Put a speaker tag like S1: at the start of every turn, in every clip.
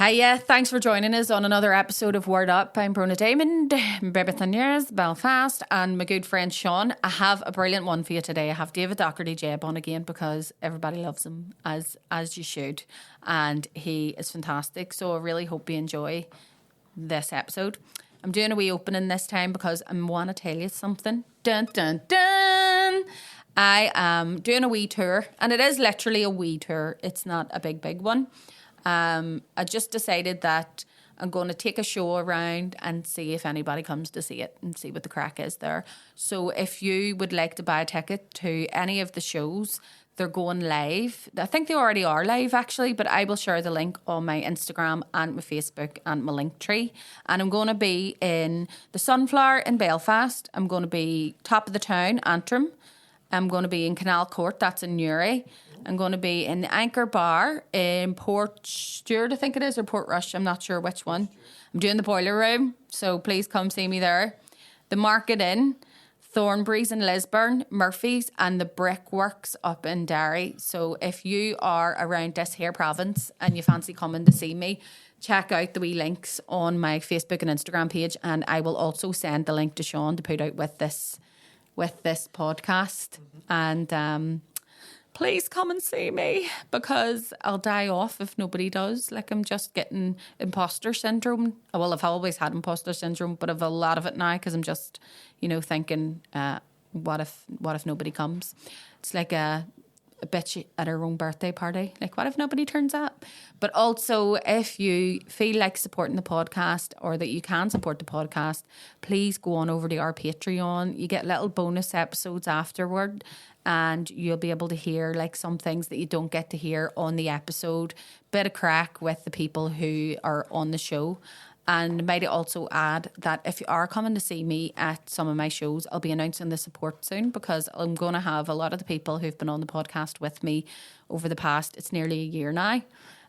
S1: Hiya, thanks for joining us on another episode of Word Up. I'm Bronagh Diamond, Baby Thanyers, Belfast, and my good friend Sean. I have a brilliant one for you today. I have David Doherty-Jebb on again because everybody loves him, as you should, and he is fantastic. So I really hope you enjoy this episode. I'm doing a wee opening this time because I want to tell you something. Dun, dun, dun! I am doing a wee tour, and it is literally a wee tour. It's not a big one. I just decided that I'm going to take a show around and see if anybody comes to see it and see what the crack is there. So if you would like to buy a ticket to any of the shows, they're going live. I think they already are live actually, but I will share the link on my Instagram and my Facebook and my Linktree. And I'm going to be in the Sunflower in Belfast. I'm going to be top of the town, Antrim. I'm going to be in Canal Court, that's in Newry. I'm going to be in the Anchor Bar in Port Stewart, I think it is, or Port Rush. I'm not sure which one. I'm doing the Boiler Room, so please come see me there. The Market Inn, Thornbury's in Lisburn, Murphy's, and the Brickworks up in Derry. So if you are around this here province and you fancy coming to see me, check out the wee links on my Facebook and Instagram page, and I will also send the link to Sean to put out with this podcast. And please come and see me because I'll die off if nobody does. Like, I'm just getting imposter syndrome. Well, I've always had imposter syndrome, but I've a lot of it now because I'm just, thinking, what if nobody comes? It's like a bitch at her own birthday party. Like, what if nobody turns up? But also, if you feel like supporting the podcast or that you can support the podcast, please go on over to our Patreon. You get little bonus episodes afterward, and you'll be able to hear like some things that you don't get to hear on the episode. Bit of crack with the people who are on the show. And might also add that if you are coming to see me at some of my shows, I'll be announcing the support soon because I'm going to have a lot of the people who've been on the podcast with me over the past, it's nearly a year now,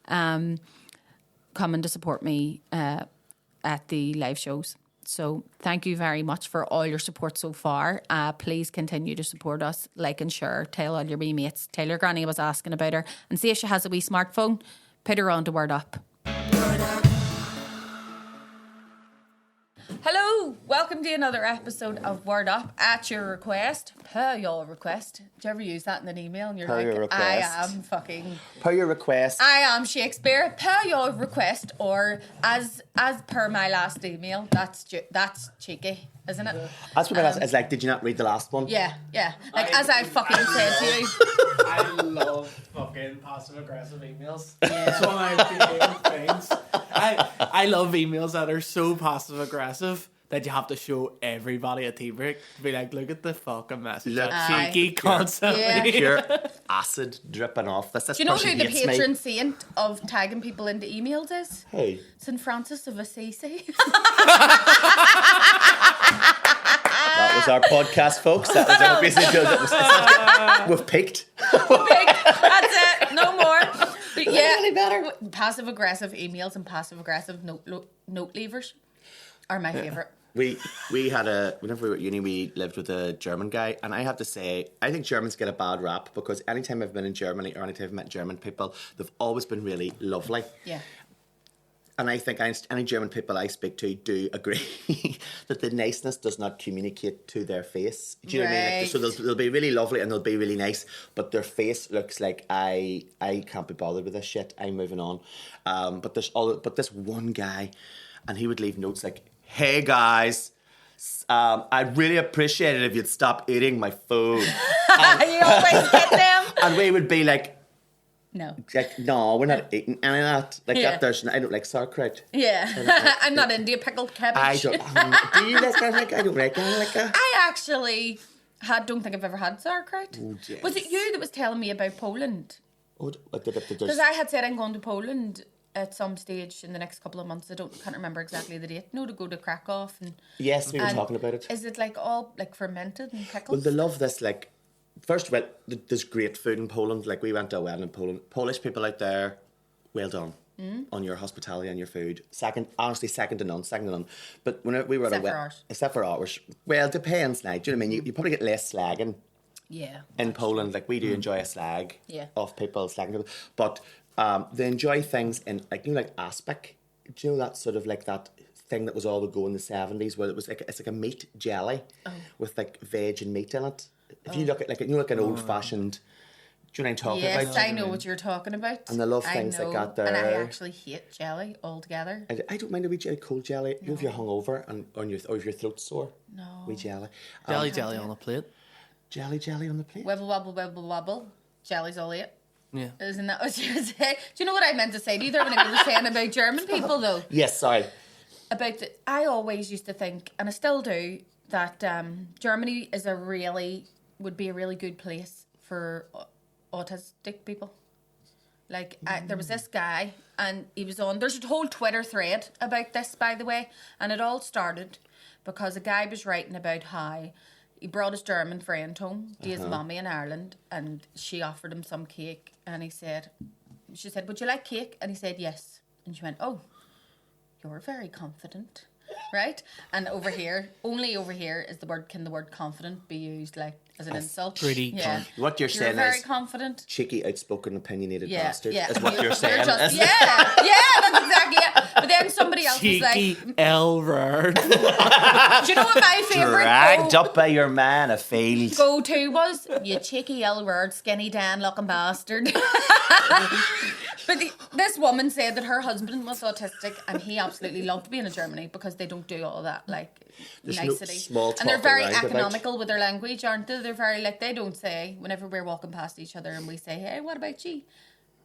S1: coming to support me at the live shows. So thank you very much for all your support so far. Please continue to support us, like and share, tell all your wee mates. Tell your granny I was asking about her and see if she has a wee smartphone. Put her on to Word Up. Hello, welcome to another episode of Word Up at your request, per your request. Do you ever use that in an email and you're
S2: per
S1: like,
S2: your request.
S1: I am fucking...
S2: Per your request.
S1: I am Shakespeare, per your request, or as per my last email. That's cheeky, isn't it?
S2: That's what it's like, did you not read the last one?
S1: Yeah. Like, as I fucking said to you.
S3: I love fucking passive-aggressive emails. Yeah. It's one of my favorite things. I love emails that are so passive-aggressive that you have to show everybody a tea break. Be like, look at the fucking message. Cheeky constantly.
S1: Yeah.
S2: Pure acid dripping off. This
S1: Do you know who the patron saint of tagging people into emails is?
S2: Who?
S1: St. Francis of Assisi.
S2: That was our podcast, folks. That was our basically we've peaked.
S1: That's it. No more. But yeah,
S2: really better.
S1: Passive aggressive emails and passive aggressive note leavers are my favourite.
S2: We had whenever we were at uni, we lived with a German guy, and I have to say, I think Germans get a bad rap because anytime I've been in Germany or anytime I've met German people, they've always been really lovely.
S1: Yeah.
S2: And I think any German people I speak to do agree that the niceness does not communicate to their face. Do you know what I mean? Like, so they'll be really lovely and they'll be really nice, but their face looks like I can't be bothered with this shit. I'm moving on. But this one guy, and he would leave notes like, "Hey guys, I'd really appreciate it if you'd stop eating my food."
S1: You always get them.
S2: And we would be like,
S1: no.
S2: Like, no, we're not eating any of that. Like that. I don't like sauerkraut.
S1: Yeah. I'm not into pickled cabbage.
S2: I don't. Do you like that? I don't like that.
S1: I actually don't think I've ever had sauerkraut.
S2: Oh, yes.
S1: Was it you that was telling me about Poland? Because I had said I'm going to Poland at some stage in the next couple of months. Can't remember exactly the date. No, to go to Krakow and.
S2: Yes, we were talking about it.
S1: Is it like all like fermented and pickled?
S2: Well, they love this like. First of all, there's great food in Poland. Like, we went to a wedding in Poland. Polish people out there, well done on your hospitality and your food. Second to none. But when we were at a wedding, except for ours. Well, it depends now. Do you know what I mean? You probably get less slagging.
S1: Yeah.
S2: In Poland, like we do enjoy a slag off people, slagging people. But They enjoy things in like aspic. Do you know that sort of like that thing that was all the go in the 70s where it's like a meat jelly with like veg and meat in it. If you look at like an old fashioned. Do you know what I'm talking about?
S1: Yes, I know what you're talking about.
S2: And I love things like that there.
S1: And I actually hate jelly altogether.
S2: I don't mind a wee jelly, cold jelly. You know if you're hungover or if your throat's sore.
S1: No.
S2: Wee jelly.
S3: Jelly on a plate.
S2: Jelly on the plate.
S1: Wibble, wobble, wibble, wobble. Jelly's all it.
S3: Yeah.
S1: Isn't that what you say? Do you know what I meant to say to you there when I was saying about German people, though?
S2: Yes, sorry.
S1: I always used to think, and I still do, that Germany would be a really good place for autistic people. Like, there was this guy, and he was on... There's a whole Twitter thread about this, by the way, and it all started because a guy was writing about how he brought his German friend home to his mummy in Ireland, and she offered him some cake, and she said, would you like cake? And he said, yes. And she went, oh, you're very confident, right? And only over here can the word confident be used like as an insult?
S3: Pretty
S2: what you're saying
S1: very
S2: is
S1: confident.
S2: Cheeky, outspoken, opinionated bastard is what you're saying.
S1: Yeah, that's exactly it. But then somebody else was like...
S3: Cheeky L-word.
S1: Do you know what my favourite...
S2: Dragged up by your man a field.
S1: Go-to was, you cheeky L-word, skinny Dan-looking bastard. But this woman said that her husband was autistic and he absolutely loved being in Germany because they don't do all that, like,
S2: There's
S1: nicety.
S2: No small talk
S1: and they're very
S2: around
S1: economical with their language, aren't they? They're very, like, they don't say, whenever we're walking past each other and we say, hey, what about you?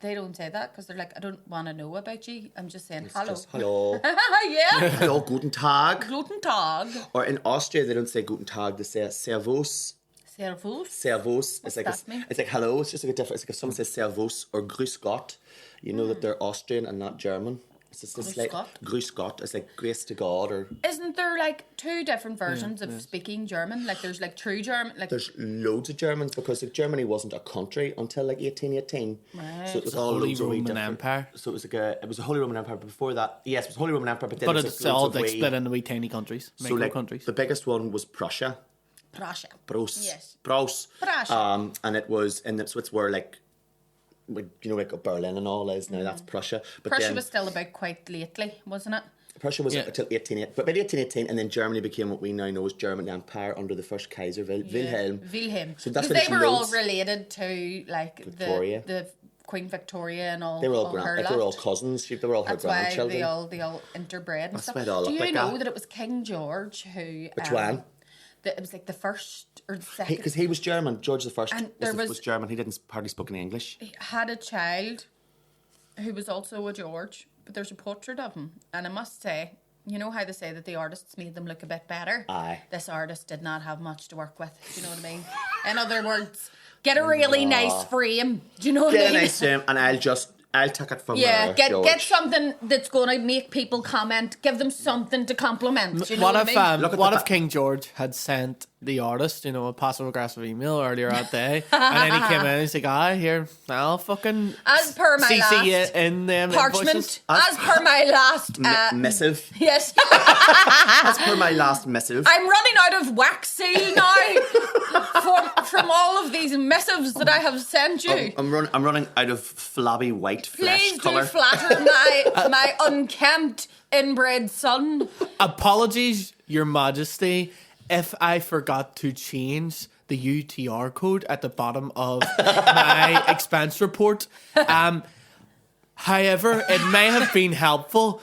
S1: They don't say that because they're like, I don't want to know about you. I'm just saying, hello.
S2: Just, hello.
S1: Yeah.
S2: Hello, guten Tag.
S1: Guten Tag.
S2: Or in Austria, they don't say guten Tag, they say servus.
S1: Servus.
S2: Servus.
S1: What's
S2: It's
S1: that mean?
S2: like hello. It's just like a different. It's like if someone says servus or grüß Gott, you know that they're Austrian and not German. It's just
S1: Grüß
S2: like
S1: Gott?
S2: grüß Gott. It's like grace to God or.
S1: Isn't there like two different versions of speaking German? Like there's like true German. Like
S2: There's loads of Germans because like, Germany wasn't a country until like 1818.
S1: Right.
S2: So it was all
S3: Holy
S2: loads of wee
S3: Roman
S2: different-
S3: Empire.
S2: So it was a Holy Roman Empire. But before that, yes, it was Holy Roman Empire. But then
S3: But
S2: it was,
S3: it's
S2: like,
S3: all
S2: loads of
S3: like
S2: wee-
S3: split into wee tiny countries.
S2: So
S3: Micro
S2: like
S3: countries.
S2: the biggest one was Prussia.
S1: Prussia.
S2: Bruce.
S1: Yes.
S2: Bruce.
S1: Prussia.
S2: And it was, and that's what's where like you know, like Berlin and all is now. That's Prussia. But
S1: Prussia
S2: then
S1: was still about quite lately, wasn't it?
S2: Prussia was until 1818, but by 1818, and then Germany became what we now know as German Empire under the first Kaiser Wilhelm.
S1: Wilhelm.
S2: So that's
S1: because
S2: when
S1: they were all
S2: loads-
S1: related to like
S2: Victoria.
S1: the Queen Victoria and all.
S2: They were all
S1: her
S2: like, they were all
S1: lot.
S2: cousins. They were all her
S1: That's why
S2: grandchildren.
S1: they all interbred and
S2: That's
S1: stuff.
S2: why they all
S1: Do
S2: look
S1: you
S2: like
S1: know
S2: that.
S1: that it was King George who?
S2: Which one?
S1: It was like the first or the second.
S2: Because he was German. George the First
S1: And
S2: was German. He didn't hardly spoke any English.
S1: Had a child who was also a George, but there's a portrait of him, and I must say, you know how they say that the artists made them look a bit better?
S2: Aye.
S1: This artist did not have much to work with. Do you know what I mean? In other words, get a really nice frame. Do you know what I
S2: Get a
S1: mean?
S2: nice frame, and I'll take it from
S1: Yeah,
S2: there, George.
S1: get something that's going to make people comment. Give them something to compliment. Do you know
S3: What
S1: what
S3: if
S1: I mean?
S2: Look at
S3: what
S2: the
S3: if King George had sent the artist, you know, a passive aggressive email earlier that day, and then he came in and he's like, here, I'll fucking
S1: As per my
S3: CC
S1: last
S3: you in them
S1: parchment,
S3: invoices."
S1: as per my last
S2: missive.
S1: yes.
S2: As per my last missive.
S1: I'm running out of wax seal now from all of these missives that I have sent you.
S2: I'm running out of flabby white flesh
S1: Please
S2: colour.
S1: do flatter my unkempt inbred son.
S3: Apologies, Your Majesty, if I forgot to change the UTR code at the bottom of my expense report. However, it may have been helpful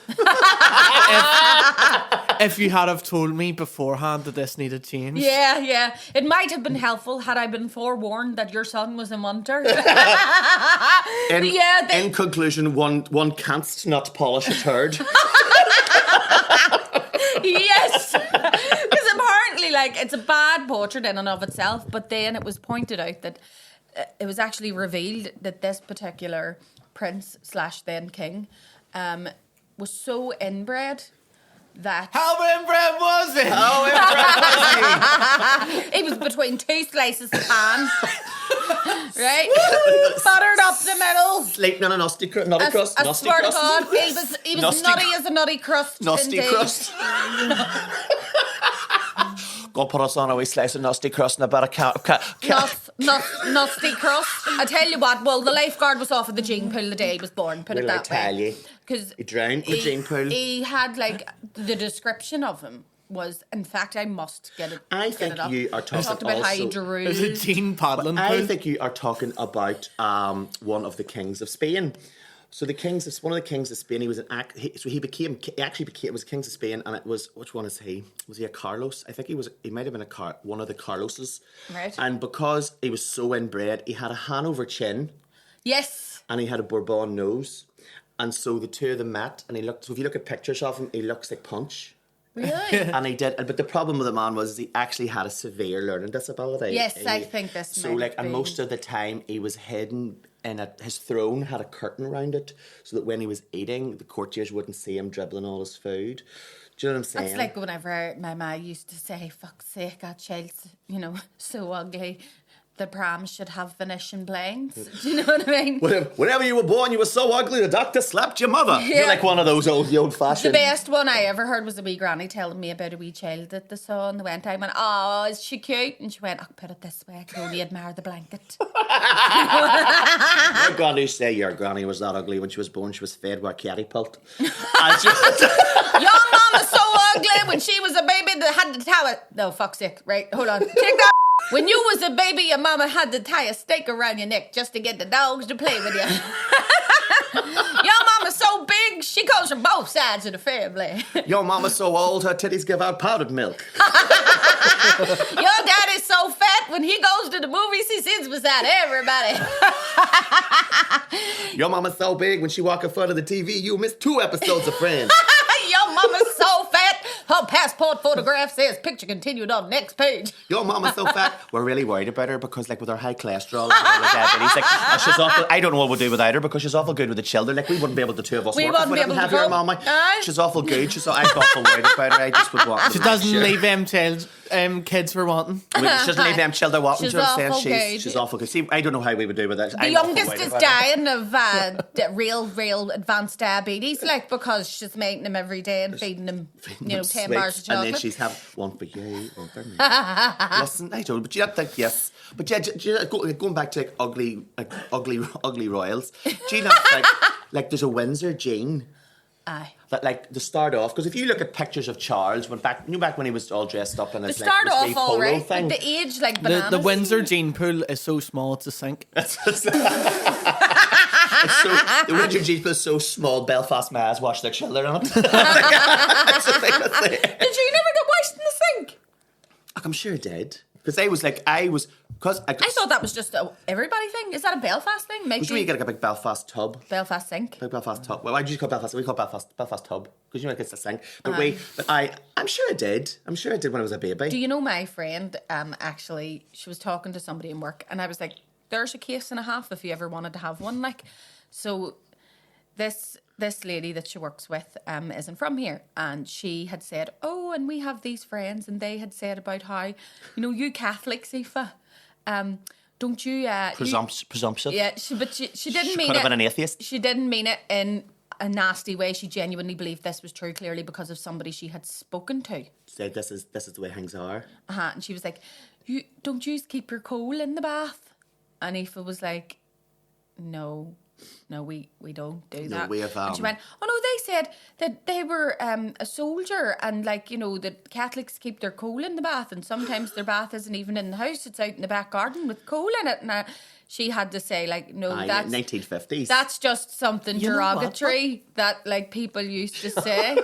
S3: if you had have told me beforehand that this needed change.
S1: Yeah. It might have been helpful had I been forewarned that your son was in winter.
S2: In conclusion, one can't not polish a turd.
S1: Yes, because apparently, like, it's a bad portrait in and of itself. But then it was pointed out that it was actually revealed that this particular prince / then king was so inbred that
S3: How inbred was it?
S1: he was between two slices of pan, right? Buttered up the middle.
S2: Sleeping on a nutty crust.
S1: I swear to God, he was nutty as a nutty crust.
S2: Nasty
S1: indeed.
S2: crust. Go put us on a wee slice of nasty crust and a bit of
S1: Nasty crust. I tell you what, well, the lifeguard was off at the gene pool the day he was born, put it that way.
S2: Tell you.
S1: Because
S2: he drowned in the gene pool.
S1: He had, like, the description of him was, in fact, I must get it.
S2: I think you are talking
S1: about how he drew.
S3: There's a gene paddling pool.
S2: I think you are talking about one of the kings of Spain. So one of the kings of Spain, he was he actually was kings of Spain, and it was, which one is he? Was he a Carlos? I think he might have been one of the Carloses.
S1: Right.
S2: And because he was so inbred, he had a Hanover chin.
S1: Yes.
S2: And he had a Bourbon nose. And so the two of them met, and so if you look at pictures of him, he looks like Punch.
S1: Really?
S2: And he did, but the problem with the man was he actually had a severe learning disability.
S1: Yes, I think this.
S2: So, like, and most of the time he was hidden in his throne had a curtain around it, so that when he was eating, the courtiers wouldn't see him dribbling all his food. Do you know what I'm saying?
S1: It's like whenever my ma used to say, "Fuck's sake, that child's, so ugly. The prams should have Venetian blinds." Do you know what I mean?
S2: Whenever you were born, you were so ugly, the doctor slapped your mother. Yeah. You're like one of those the old-fashioned...
S1: The best one I ever heard was a wee granny telling me about a wee child that they saw, and they went, I went, "Oh, is she cute?" And she went, "I'll put it this way, I can only admire the blanket."
S2: My granny used to say your granny was that ugly when she was born. She was fed with a catapult.
S1: Your mama's so ugly. When she was a baby, they had to tell it. No, fuck's sake. Right, hold on. Take that. When you was a baby, your mama had to tie a stake around your neck just to get the dogs to play with you. Your mama's so big, she comes from both sides of the family.
S2: Your mama's so old, her titties give out powdered milk.
S1: Your daddy's so fat, when he goes to the movies, he sits beside everybody.
S2: Your mama's so big, when she walk in front of the TV, you miss 2 episodes of Friends.
S1: Your mama's so fat, her passport photograph says picture continued on next page.
S2: Your mama's so fat. We're really worried about her because, like, with her high cholesterol and diabetes, like, she's awful. I don't know what we'll do without her because she's awful good with the children. Like, we wouldn't be able to, the two of us work if we didn't have her, mama. She's awful good. I'm awful worried about her. I just would want.
S3: She doesn't leave them kids for wanting.
S2: She doesn't leave them children wanting.
S1: She's awful good.
S2: She's awful good. See, I don't know how we would do with that.
S1: The youngest is dying of real advanced diabetes, like, because she's making them every day and feeding them, 10 bars of chocolate.
S2: And then she's having one for you, one for me. Listen, I don't, but you don't think, yes. But yeah, going back to ugly royals, do you not think, like, there's a Windsor gene?
S1: Aye.
S2: That, like, to start off, because if you look at pictures of Charles, back when he was all dressed up in his
S1: start off
S2: polo
S1: all right,
S2: thing.
S1: but the age, like bananas.
S3: The Windsor gene pool is so small it's a sink.
S2: The Windsor gene pool is so small, Belfast Maz wash their children on it. Did you
S1: never get washed in the sink?
S2: I'm sure it did. Because I thought
S1: that was just a everybody thing. Is that a Belfast thing? Maybe.
S2: Which way you get a big Belfast tub?
S1: Belfast sink.
S2: Big Belfast tub. Well, why did you call Belfast? We call Belfast tub because it's a sink. But I'm sure it did. I'm sure it did when I was a baby.
S1: Do you know my friend? Actually, she was talking to somebody in work, and I was like, "There's a case and a half if you ever wanted to have one." Like, so this lady that she works with isn't from here, and she had said, "Oh, and we have these friends," and they had said about how, you Catholics, Aoife, don't you...
S2: Presumptive.
S1: Yeah, she didn't mean it. She
S2: could have been an atheist.
S1: She didn't mean it in a nasty way. She genuinely believed this was true, clearly because of somebody she had spoken to.
S2: Said this is the way things are.
S1: And she was like, don't you keep your coal in the bath? And Aoife was like, No, we don't do that.
S2: No, we have,
S1: and she went, "Oh no, they said that they were a soldier, and that Catholics keep their coal in the bath, and sometimes their bath isn't even in the house; it's out in the back garden with coal in it." And she had to say, no, that's
S2: 1950s.
S1: That's just something derogatory that people used to say.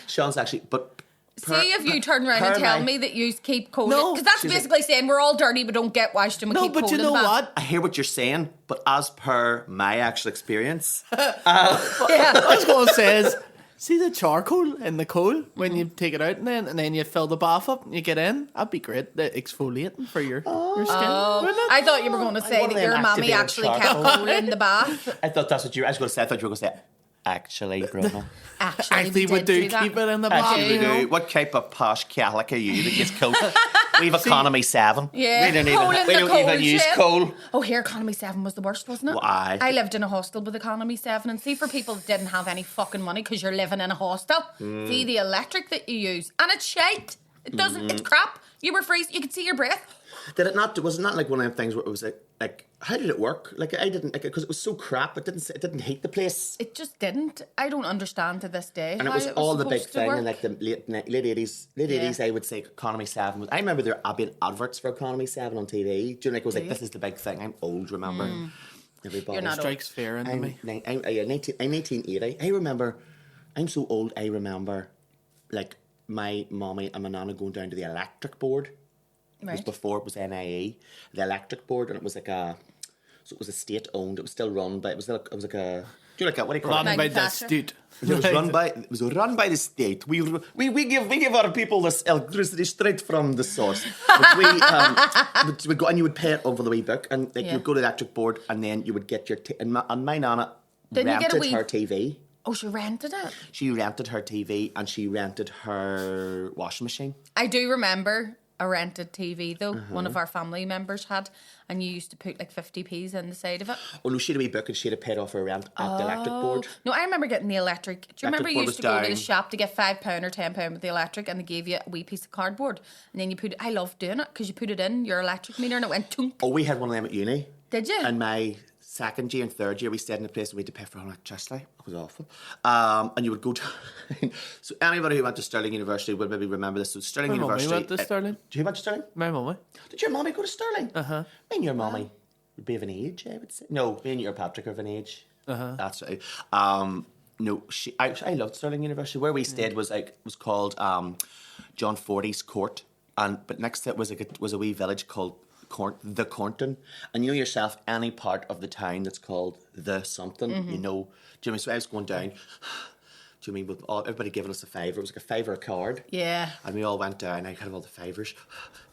S2: Sean's actually, but.
S1: See if you turn around and tell me that you keep coal. Because that's basically saying we're all dirty but don't get washed and we keep coal in the bath. No, but you know what?
S2: I hear what you're saying, but as per my actual experience...
S3: I was going to say is, see the charcoal in the coal when you take it out and then you fill the bath up and you get in? That'd be great. The exfoliating for your skin.
S1: I thought you were going to say that your mommy actually kept coal in the bath.
S2: I thought that's what I was going to say. I thought you were going to say... Actually, Bronagh.
S1: Actually,
S3: we do keep it in the bath.
S2: Actually, we do. What type of posh Catholic are you that gets coal? We've Economy 7.
S1: Yeah,
S2: we don't even use coal.
S1: Oh, here, Economy 7 was the worst, wasn't it?
S2: Why?
S1: I lived in a hostel with Economy 7, and see, for people that didn't have any fucking money because you're living in a hostel, see the electric that you use, and it's shite. It doesn't. It's crap. You were freezing. You could see your breath.
S2: Did it not? Was it not like one of them things where it was like how did it work? Like I didn't because it was so crap. It didn't heat the place.
S1: It just didn't. I don't understand to this day.
S2: And it was all the big thing in like the late 80s. Late 80s, I would say Economy 7 was. I remember there being adverts for Economy 7 on TV. Do you know, like, it was like, this is the big thing. I'm old, remember? Everybody.
S1: You're not
S3: strikes fear into me.
S2: I'm 1980. I remember, I'm so old, I remember like my mommy and my nana going down to the electric board. It was before it was NIE, the electric board, and it was like so it was a state owned. It was still run by. It was like a. Do you like that? What do you call it?
S3: Run by the state.
S2: It was run by the state. We give our people this electricity straight from the source. But we go and you would pay it over the wee book, and like you'd go to the electric board, and then you would get your and my nana rented her TV.
S1: Oh, she rented it?
S2: She rented her TV and she rented her washing machine.
S1: I do remember a rented TV, though. One of our family members had, and you used to put like 50p's in the side of it.
S2: Oh, no, she had a wee book and she had paid off her rent at the electric board.
S1: No, I remember getting the electric. Do you remember you used to go to the shop to get £5 or £10 with the electric, and they gave you a wee piece of cardboard, and then you put it, I loved doing it, because you put it in your electric meter and it went tunk.
S2: Oh, we had one of them at uni.
S1: Did you?
S2: And my second year and third year, we stayed in a place and we had to pay for electricity. It was awful. And you would go to... So anybody who went to Stirling University will maybe remember this. So Stirling University...
S3: My mummy went to Stirling.
S2: Did you went to Stirling?
S3: My mummy.
S2: Did your mummy go to Stirling?
S3: Uh-huh.
S2: Me and your mummy would be of an age, I would say. No, me and your Patrick are of an age.
S3: Uh-huh.
S2: That's right. No, I loved Stirling University. Where we stayed was called John Forty's Court. But next to it was a wee village called the Cornton, and you know yourself, any part of the town that's called the something, you know. Do you mean? So I was going down. Do you mean with everybody giving us a fiver? It was like a fiver a card. Yeah. And we all went down. I had all the fivers.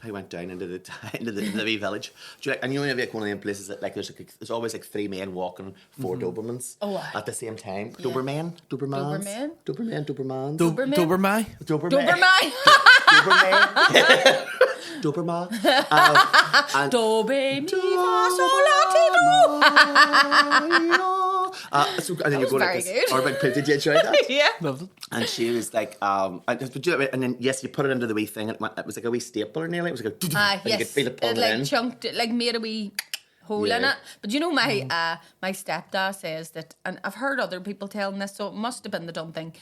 S2: I went down into the wee village. Do you like? And you know, like one of them places that like there's always like three men walking, four Dobermans at the same time. Yeah. Doberman. Doberma. Do, mi, fa, sol, la, ti, do. So, and then you go like this. Did you enjoy that?
S1: Yeah.
S3: Loved it.
S2: And she was like, and then yes, you put it into the wee thing, and it was like a wee stapler nearly. It was like and you could feel it pulling
S1: it in.
S2: in.
S1: Chunked it, like made a wee hole in it. But you know, my stepdad says that, and I've heard other people telling this, so it must have been the dumb thing.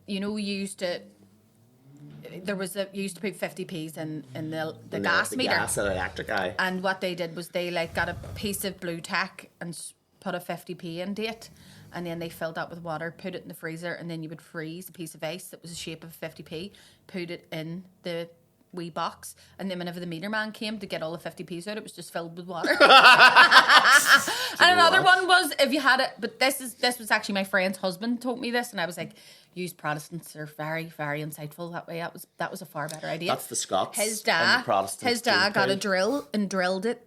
S1: You know, you used to put 50p's in the gas meter.
S2: Gas and electric eye.
S1: And what they did was they like got a piece of blue tack and put a 50p into it, and then they filled that with water, put it in the freezer, and then you would freeze a piece of ice that was the shape of a 50p, put it in the wee box, and then whenever the meter man came to get all the 50p's out, it was just filled with water. And another one was if you had it, but this was actually my friend's husband told me this, and I was like, "Use Protestants are very, very insightful that way." That was a far better idea.
S2: That's the Scots.
S1: His dad got a
S2: too.
S1: drill and drilled it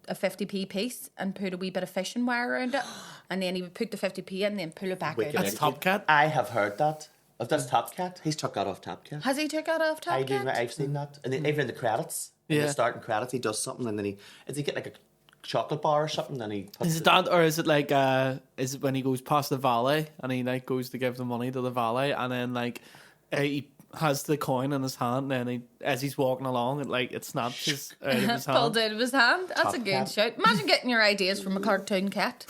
S1: a 50p piece and put a wee bit of fishing wire around it, and then he would put the 50p in and then pull it back out.
S3: That's Top Cat.
S2: I have heard that. That's Top Cat. He's took that off Top Cat.
S1: Has he took that off Top Cat?
S2: I've seen that. And then even in the credits, in the starting credits, he does something, and then does he get like a chocolate bar or something, and he puts
S3: Is it that, or is it like is it when he goes past the valet and he like goes to give the money to the valet, and then like he has the coin in his hand, and then as he's walking along, it snaps his out of his hand.
S1: Pulled out of his hand. That's a good shout. Imagine getting your ideas from a cartoon cat.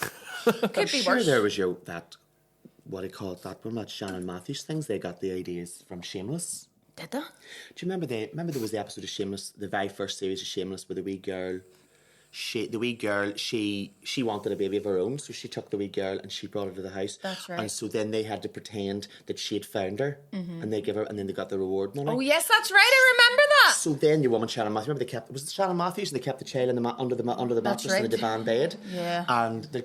S1: Could be worse.
S2: There was that, what do you call it, that one, that Shannon Matthews things, they got the ideas from Shameless.
S1: Did they?
S2: Do you remember there was the episode of Shameless, the very first series of Shameless, where the wee girl, she wanted a baby of her own, so she took the wee girl and she brought her to the house.
S1: That's right.
S2: And so then they had to pretend that she had found her, and they give her, and then they got the reward money.
S1: Oh yes, that's right. I remember that.
S2: So then your woman Shannon Matthews, remember was it Shannon Matthews? They kept the child under the mattress in the divan bed.
S1: Yeah.
S2: And they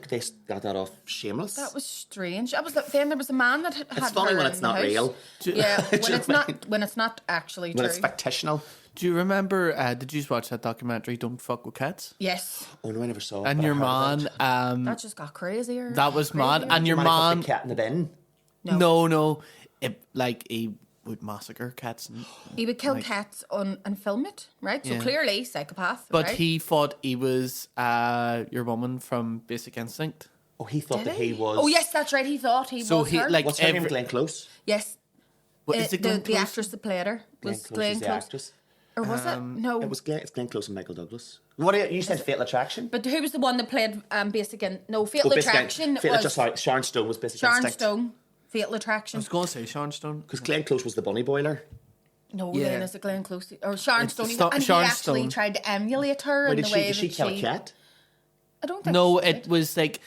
S2: got that off Shameless.
S1: That was strange. Then there was a man that had
S2: It's funny when it's not real.
S1: Yeah, when it's not actually true.
S2: When it's fictional.
S3: Do you remember, did you watch that documentary, Don't Fuck With Cats?
S1: Yes.
S2: Oh no, I never saw it.
S3: And your man...
S1: that just got crazier.
S3: That was mad. And your man...
S2: Put the cat in the bin?
S3: No. He would massacre cats.
S1: He would kill cats and film it, right? So clearly, psychopath,
S3: But
S1: right?
S3: he thought he was your woman from Basic Instinct.
S2: Oh, he thought that he was...
S1: Oh yes, that's right. He thought he was her.
S2: What's her name? Glenn Close?
S1: Yes.
S3: What, is it Glenn
S1: the
S3: Close?
S1: actress that played her was Glenn
S2: Glenn Close is the
S1: Close.
S2: actress.
S1: Or was it? No.
S2: It's Glenn Close and Michael Douglas. What you said? Fatal Attraction.
S1: But who was the one that played Fatal Attraction?
S2: Sharon Stone was Basic
S1: Sharon
S2: Instinct.
S1: Stone. Fatal
S3: I
S1: Attraction.
S3: was going to say Sharon Stone.
S2: Because Glenn Close was the bunny boiler.
S1: No,
S3: Yeah.
S1: then is it Glenn Close or Sharon Stone?
S3: Sharon
S1: He actually
S3: Stone.
S1: tried to emulate her in
S2: Did
S1: the way
S2: she kill a cat?
S1: I don't think.
S3: No,
S1: she did.
S3: it was like,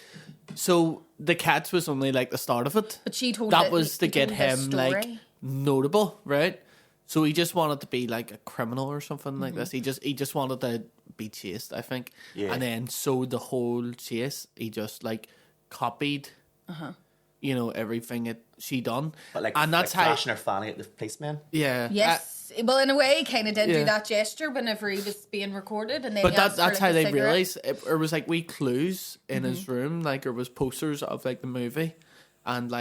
S3: so the Cats was only like the start of it.
S1: But she told
S3: that
S1: it-
S3: was to
S1: he
S3: get
S1: told the
S3: him like
S1: story.
S3: notable, right? So he just wanted to be like a criminal or something like this. He just wanted to be chased, I think.
S2: Yeah.
S3: And then so the whole chase, he just like copied, you know, everything she done.
S2: But like,
S3: and that's
S2: like
S3: how,
S2: flashing her fanny at the policeman.
S3: yeah,
S1: Yes. Well, in a way, he kind of did
S3: Yeah.
S1: do that gesture whenever he was being recorded, and then
S3: But
S1: he asked
S3: that's
S1: for,
S3: how
S1: like, a
S3: they
S1: cigarette.
S3: realised it was like wee clues in his room, like there was posters of like the movie, and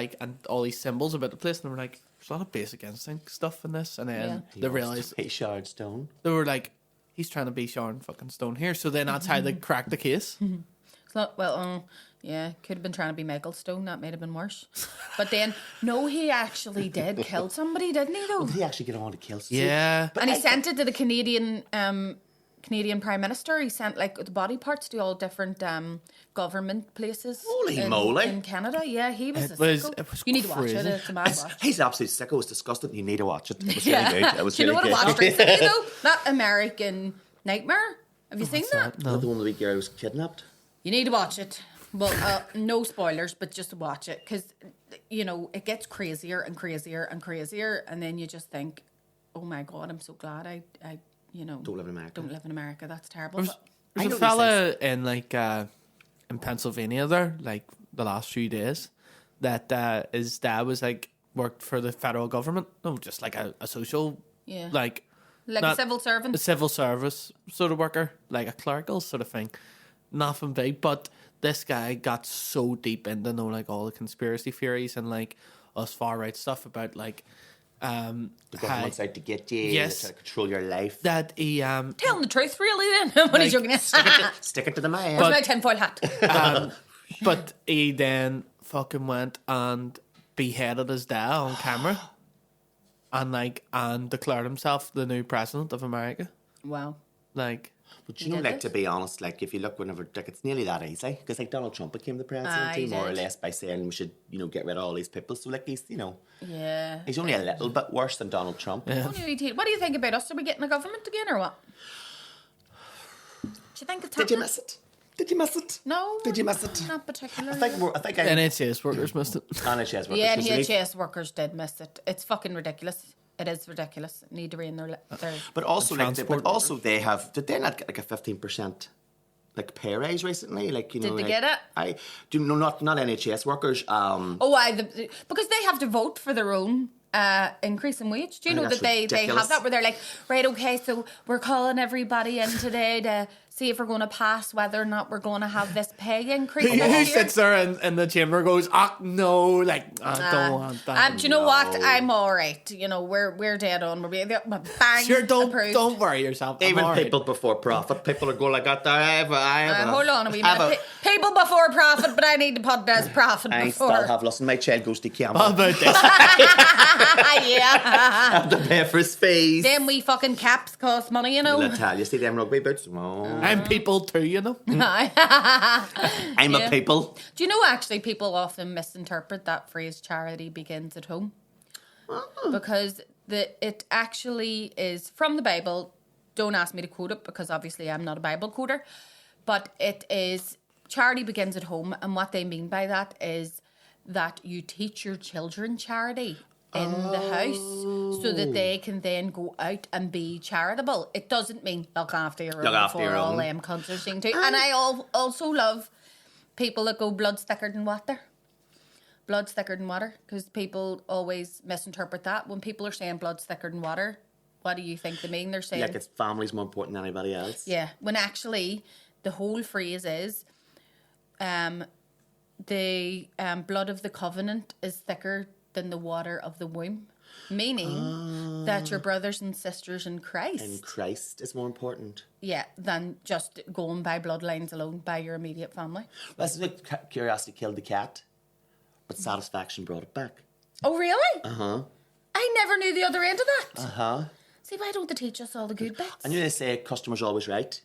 S3: all these symbols about the place, and they were like, "There's a lot of Basic Instinct stuff in this," and then they realised
S2: Hey, Sharon Stone.
S3: they were like, "He's trying to be Sharon fucking Stone here," so then that's how they cracked the case.
S1: It's not, well, yeah, could have been trying to be Michael Stone. That might have been worse. But then, no, he actually did kill somebody, didn't he? Though,
S2: Did he actually get on to kill somebody?
S3: Yeah,
S1: and he sent it to the Canadian Prime Minister. He sent like the body parts to all different government places.
S2: Holy
S1: in,
S2: moly.
S1: in Canada. Yeah, he was.
S3: It
S1: a
S3: was-
S1: sicko.
S3: it was
S1: You need to watch
S3: crazy.
S1: it. It's a mad watch.
S2: He's an absolute sicko. It was disgusting. You need to watch it. It was
S1: Yeah.
S2: really good. It was
S1: Do you know
S2: really
S1: what I
S2: good.
S1: watched recently though? That American Nightmare. Have you seen that?
S2: Not the one where the girl was kidnapped.
S1: You need to watch it. Well, no spoilers, but just watch it because, you know, it gets crazier and crazier and crazier, and then you just think, "Oh my God, I'm so glad I
S2: Don't live in America.
S1: don't live in America. That's terrible."
S3: There's
S2: I know
S3: a
S2: these
S3: fella in in Pennsylvania there, like the last few days, that his dad was like worked for the federal government. No, just like a social,
S1: Yeah.
S3: like
S1: Like
S3: not-
S1: a civil servant.
S3: a civil service sort of worker, like a clerical sort of thing. Nothing big, but this guy got so deep into like all the conspiracy theories and like us far right stuff about like
S2: The government's out to get you.
S3: Yes.
S2: They're trying to control your life.
S3: that he
S1: Telling the truth, really. Then what are you joking?
S2: Stick it to the man.
S1: Where's my tinfoil hat?
S3: but he then fucking went and beheaded his dad on camera and declared himself the new president of America.
S1: Wow.
S3: Like,
S2: But you know,
S1: did
S2: like,
S1: it?
S2: to be honest, like, if you look whenever, like, it's nearly that easy. Because, like, Donald Trump became the presidency,
S1: he
S2: more or
S1: did.
S2: less, by saying we should, you know, get rid of all these people. So, like, he's, you know,
S1: Yeah.
S2: he's only a little bit worse than Donald Trump.
S3: yeah.
S1: What do you think about us? Are we getting a government again or what? Do you think it's
S2: Did you
S1: happening?
S2: miss it? Did you miss it?
S1: No.
S2: Did you miss it?
S1: Not particularly.
S2: I think
S3: NHS workers missed it.
S2: NHS workers.
S1: Yeah,
S2: because they need-
S1: NHS workers did miss it. It's fucking ridiculous. It is ridiculous. Need to rein their
S2: But also, like,
S3: transport
S2: but also they have. Did they not get like a 15% like pay raise recently? Like, you know,
S1: Did they
S2: like,
S1: get it?
S2: I do no, not NHS workers.
S1: Oh, why? Because they have to vote for their own increase in wage. Do you
S2: I
S1: know
S2: think
S1: that
S2: that's
S1: they have
S2: ridiculous.
S1: that where they're like, right, okay, so we're calling everybody in today to see if we're going to pass whether or not we're going to have this pay increase
S3: Who
S1: this year.
S3: sits there in the chamber and goes, no, like, I don't want that.
S1: And do you know what? I'm all right. You know, we're dead on. We're being bang.
S3: Sure,
S1: approved.
S3: don't worry yourself. I'm
S2: Even
S3: all right.
S2: people before profit, people are going like that. I have a,
S1: Hold on a wee
S2: I have
S1: minute. People before profit, but I need to put this profit
S2: I
S1: before.
S2: still have lost. My child goes to camp.
S3: How about this?
S1: Yeah.
S2: I have to pay for his fees.
S1: Them wee fucking caps cost money, you know.
S2: I'll tell you, see them rugby boots? Oh,
S3: I'm people too, you know.
S2: I'm
S1: Yeah.
S2: a people.
S1: Do you know actually people often misinterpret that phrase charity begins at home? Because it actually is from the Bible. Don't ask me to quote it because obviously I'm not a Bible quoter. But it is charity begins at home, and what they mean by that is that you teach your children charity in the house so that they can then go out and be charitable. It doesn't mean look after your own
S2: Look after
S1: before
S2: your
S1: all
S2: own.
S1: them cunts are seen too. And I also love people that go blood's thicker than water. Blood's thicker than water, because people always misinterpret that. When people are saying blood's thicker than water, what do you think they mean? They're saying,
S2: Like, it's family's more important than anybody else.
S1: yeah, when actually the whole phrase is the blood of the covenant is thicker than the water of the womb, meaning that your brothers and sisters in Christ,
S2: And Christ is more important.
S1: yeah, than just going by bloodlines alone, by your immediate family.
S2: That's like curiosity killed the cat, but satisfaction brought it back.
S1: Oh, really?
S2: Uh huh.
S1: I never knew the other end of that.
S2: Uh-huh.
S1: See, why don't they teach us all the good bits?
S2: And they say customer's always right.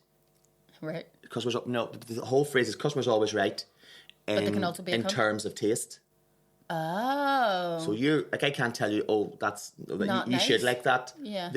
S1: Right.
S2: The whole phrase is customer's always right.
S1: But they can also be
S2: in terms of taste.
S1: Oh.
S2: So I can't tell you, that's
S1: Not
S2: you
S1: nice.
S2: should like that.
S1: Yeah.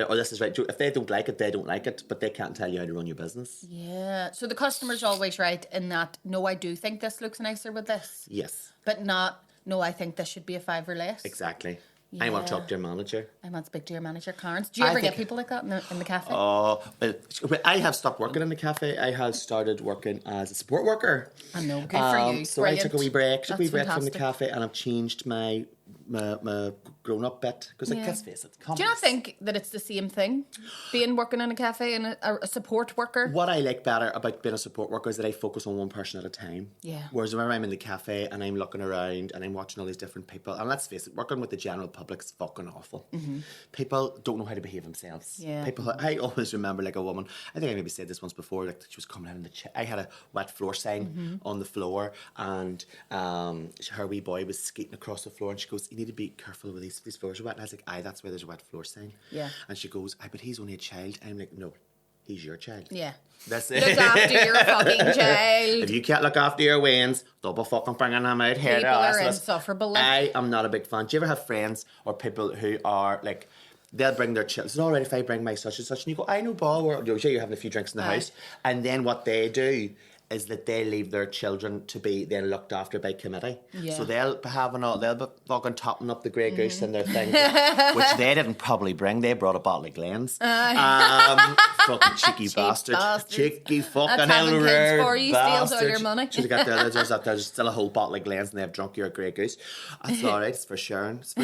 S2: Or this is right. If they don't like it, they don't like it. But they can't tell you how to run your business.
S1: Yeah. So the customer's always right in that, no, I do think this looks nicer with this.
S2: Yes.
S1: But not, no, I think this should be a $5 or less.
S2: Exactly. I want to talk to your manager.
S1: I want to speak to your manager, Clarence. Do you ever get people like that in the cafe?
S2: Oh, well, I have stopped working in the cafe. I have started working as a support worker.
S1: I know, good for you.
S2: So
S1: Brilliant.
S2: I took a wee break. From the
S1: Fantastic.
S2: cafe, and I've changed my grown-up bit. Because, let's face it,
S1: do you not think that it's the same thing, working in a cafe and a support worker?
S2: What I like better about being a support worker is that I focus on one person at a time.
S1: Yeah.
S2: Whereas whenever I'm in the cafe and I'm looking around and I'm watching all these different people, and let's face it, working with the general public's fucking awful. Mm-hmm. People don't know how to behave themselves.
S1: Yeah.
S2: I always remember like a woman, I think I maybe said this once before, like she was coming out in I had a wet floor sign on the floor, and her wee boy was skating across the floor, and she goes, "You need to be careful with these floors are wet." And I was like, "Aye, that's why there's a wet floor sign."
S1: Yeah. And
S2: she goes, "Aye, but he's only a child." I'm like, "No, he's your child."
S1: Yeah.
S2: That's it.
S1: Look after your fucking child.
S2: If you can't look after your wings, don't be fucking bringing them out here.
S1: People are insufferable.
S2: I am not a big fan. Do you ever have friends or people who are like, they'll bring their children? It's all right if I bring my such and such, and you go, "I know, Paul." You're having a few drinks in the house, and then what they do is that they leave their children to be then looked after by committee. Yeah. So they'll be fucking topping up the Grey Goose and their thing, which they didn't probably bring. They brought a bottle of Glens. Fucking cheeky bastards. Cheeky fucking hell
S1: kids for you,
S2: bastards.
S1: steals all your money.
S2: Should have got there's still a whole bottle of Glens and they've drunk your Grey Goose. That's all right. It's for sharing. It's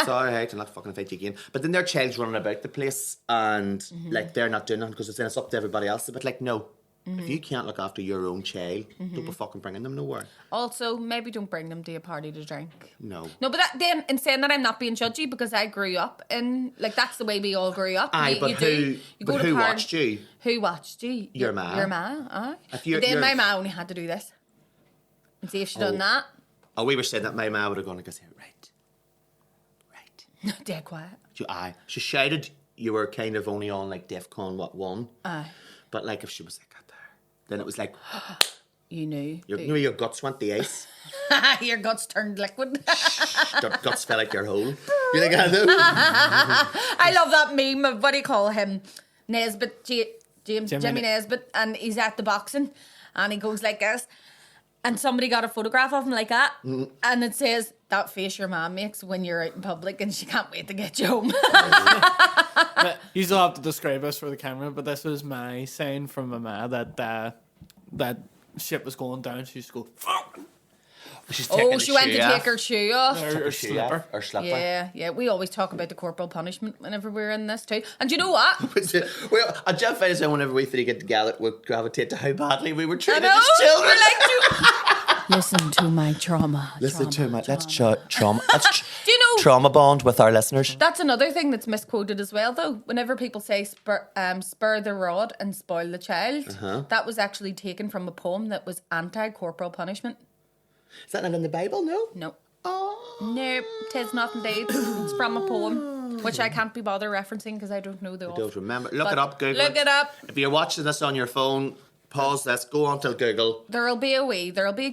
S2: all right. I'm not fucking invite you again. But then their child's running about the place and like they're not doing it because it's up to everybody else. But like, no. If you can't look after your own child, don't be fucking bringing them nowhere.
S1: Also, maybe don't bring them to a party to drink.
S2: No,
S1: but then in saying that, I'm not being judgy because I grew up in that's the way we all grew up.
S2: Aye, who watched you?
S1: Who watched you?
S2: Your ma.
S1: Your ma. Aye. But then my ma only had to do this and see if she done that.
S2: Oh, we were saying that my ma would have gone and go, right.
S1: Dead quiet.
S2: Aye, she shouted. You were kind of only on like DEFCON 1.
S1: Aye.
S2: But like if she was like. Then it was like...
S1: You knew.
S2: Your guts went the ice.
S1: Your guts turned liquid.
S2: Your guts fell out your hole. You think I know?
S1: I love that meme of, what do you call him? Nesbitt, Jimmy Nesbitt, and he's at the boxing, and he goes like this, and somebody got a photograph of him like that, and it says, "That face your mom makes when you're out in public, and she can't wait to get you home."
S3: You still have to describe us for the camera, but this was my sign from my ma that shit was going down. She used to go, "Fuck."
S2: She
S1: went to take her shoe off.
S3: Her slipper.
S2: Her slipper.
S1: Yeah. We always talk about the corporal punishment whenever we're in this too. And do you know what?
S2: Well, I just find it whenever we three get together, we gravitate to how badly we were treated as
S1: We're
S2: children.
S1: Listen to my trauma.
S2: That's trauma.
S1: Do you know
S2: trauma bond with our listeners?
S1: That's another thing that's misquoted as well, though. Whenever people say spur the rod and spoil the child, that was actually taken from a poem that was anti-corporal punishment.
S2: Is that not in the Bible?
S1: No.
S2: Oh.
S1: No, 'tis not indeed. It's from a poem, which I can't be bothered referencing because I don't know the author.
S2: Don't remember. Look it up, Google.
S1: Look it up.
S2: If you're watching this on your phone, pause this, go on till Google.
S1: There'll be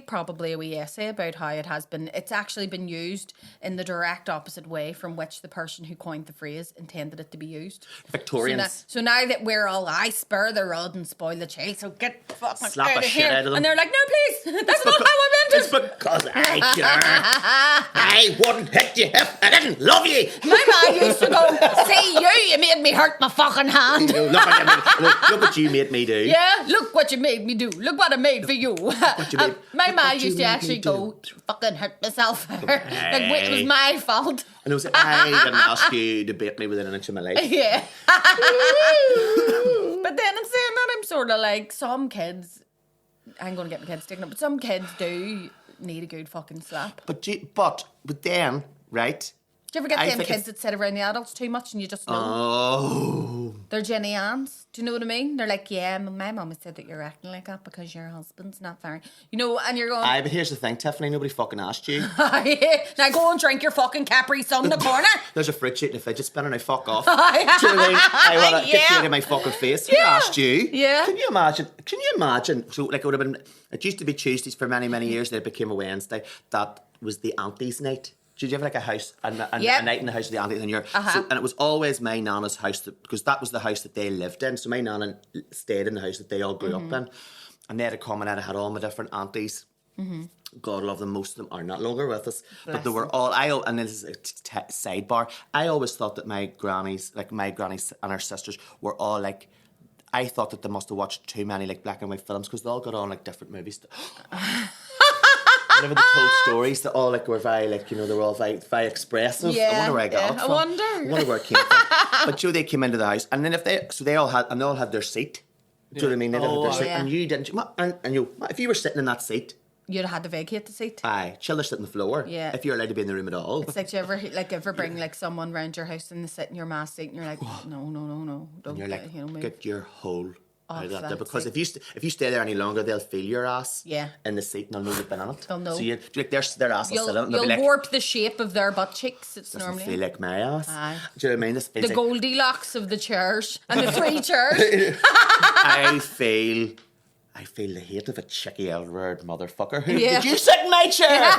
S1: probably a wee essay about how it's actually been used in the direct opposite way from which the person who coined the phrase intended it to be used.
S2: Victorians.
S1: So now that we're all, I spur the rod and spoil the child, so get fucking
S2: slap
S1: out
S2: a
S1: of
S2: shit
S1: here.
S2: out of them.
S1: And they're like, no, please, that's not how I meant it.
S2: It's because I wouldn't hit you if I didn't love you.
S1: My man used to go, see you made me hurt my fucking hand.
S2: Look what you made me do.
S1: Yeah, look what you made me do. Look what I made for you. My man used to actually go, fucking hurt myself. It was my fault.
S2: And it was I didn't ask you to beat me within an inch of my life.
S1: Yeah. But then in saying that, I'm sort of like, some kids, I'm going to get my kids taken up, but some kids do need a good fucking slap.
S2: But then, right?
S1: Do Do you ever get them kids that sit around the adults too much and you just know?
S2: Oh.
S1: They're Jenny Ann's. Do you know what I mean? They're like, yeah, my mum has said that you're acting like that because your husband's not very... You know, and you're going...
S2: Aye, but here's the thing, Tiffany, nobody fucking asked you.
S1: Now go and drink your fucking Capri Sun in the corner.
S2: There's a fridge sheet and a fidget spinner, now fuck off. Do you know what I mean? I want to get you out of my fucking face. Who asked you?
S1: Yeah.
S2: Can you imagine? So, like, it would have been... It used to be Tuesdays for many, many years, then it became a Wednesday. That was the auntie's night. Did you have like a house, a night in the house of the auntie and and it was always my nana's house because that was the house that they lived in. So my nana stayed in the house that they all grew up in, and they had a common. I had all my different aunties. God love them. Most of them are not longer with us, but they were all. And this is a sidebar. I always thought that my grannies and her sisters were all like. I thought that they must have watched too many like black and white films because they all got on like different movies. Whenever they told stories, they all like were very like they were all very, very expressive.
S1: Yeah,
S2: I wonder where I got it from. I wonder where it came from. But they came into the house, and then they all had their seat. Do you know what I mean? They had their seat, and you didn't. And you, if you were sitting in that seat,
S1: you'd have had to vacate the seat.
S2: Aye, chiller sit on the floor.
S1: Yeah.
S2: If you're allowed to be in the room at all.
S1: It's like, do you ever bring like someone round your house and they sit in your ma's seat, and you're like, no, don't.
S2: And you're like,
S1: move.
S2: Get your whole. Out of that
S1: that
S2: there, because
S1: seat.
S2: if you stay there any longer, they'll feel your ass in the seat and they'll know you've been on it.
S1: They'll know.
S2: So their ass will sit on it.
S1: You'll
S2: like,
S1: warp the shape of their butt cheeks. It's
S2: doesn't
S1: normally
S2: feel like my ass.
S1: Aye.
S2: Do you know what I mean?
S1: The Goldilocks of the chairs and the three chairs.
S2: I feel the hate of a chicky L-word motherfucker. Did you sit in my chair?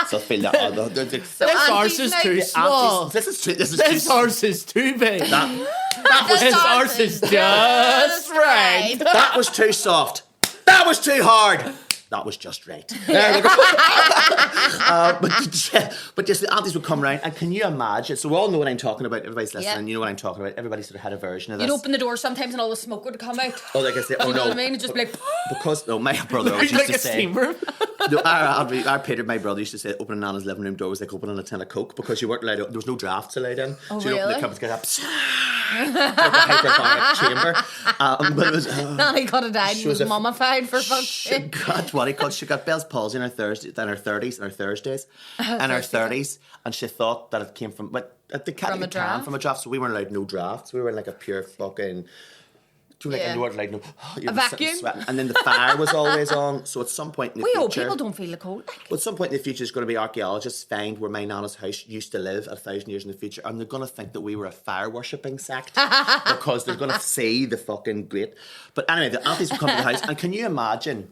S2: So I feel that.
S3: This horse is too small. This horse is too big. This horse is just right.
S2: That was too soft. That was too hard. That was just right. But just the aunties would come round, and can you imagine? So we all know what I'm talking about. Everybody's listening. You know what I'm talking about. Everybody sort of had a version of this.
S1: You'd open the door sometimes, and all the smoke would come out.
S2: Oh, like I said,
S1: you know what I mean? It'd just be like
S2: because my brother always used to say. Our Peter, my brother, used to say opening Nana's living room door was like opening a tin of Coke because you weren't allowed. There was no drafts allowed in.
S1: Oh,
S2: so you
S1: really?
S2: open the cup and get up. Like a hyperbaric chamber. But it was.
S1: Nanny could have died and was mummified for fuck's sake.
S2: She got Bell's palsy in her 30s and her Thursdays and her 30s, and she thought that it came from from a draft. So we weren't allowed no drafts. We were in like a pure fucking. And you weren't allowed
S1: a vacuum,
S2: and then the fire was always on. So at some point in the future,
S1: people don't feel the cold.
S2: Well, at some point in the future, there's going to be archaeologists find where my nana's house used to live 1,000 years in the future, and they're going to think that we were a fire worshipping sect because they're going to see the fucking great. But anyway, the aunties will come to the house, and can you imagine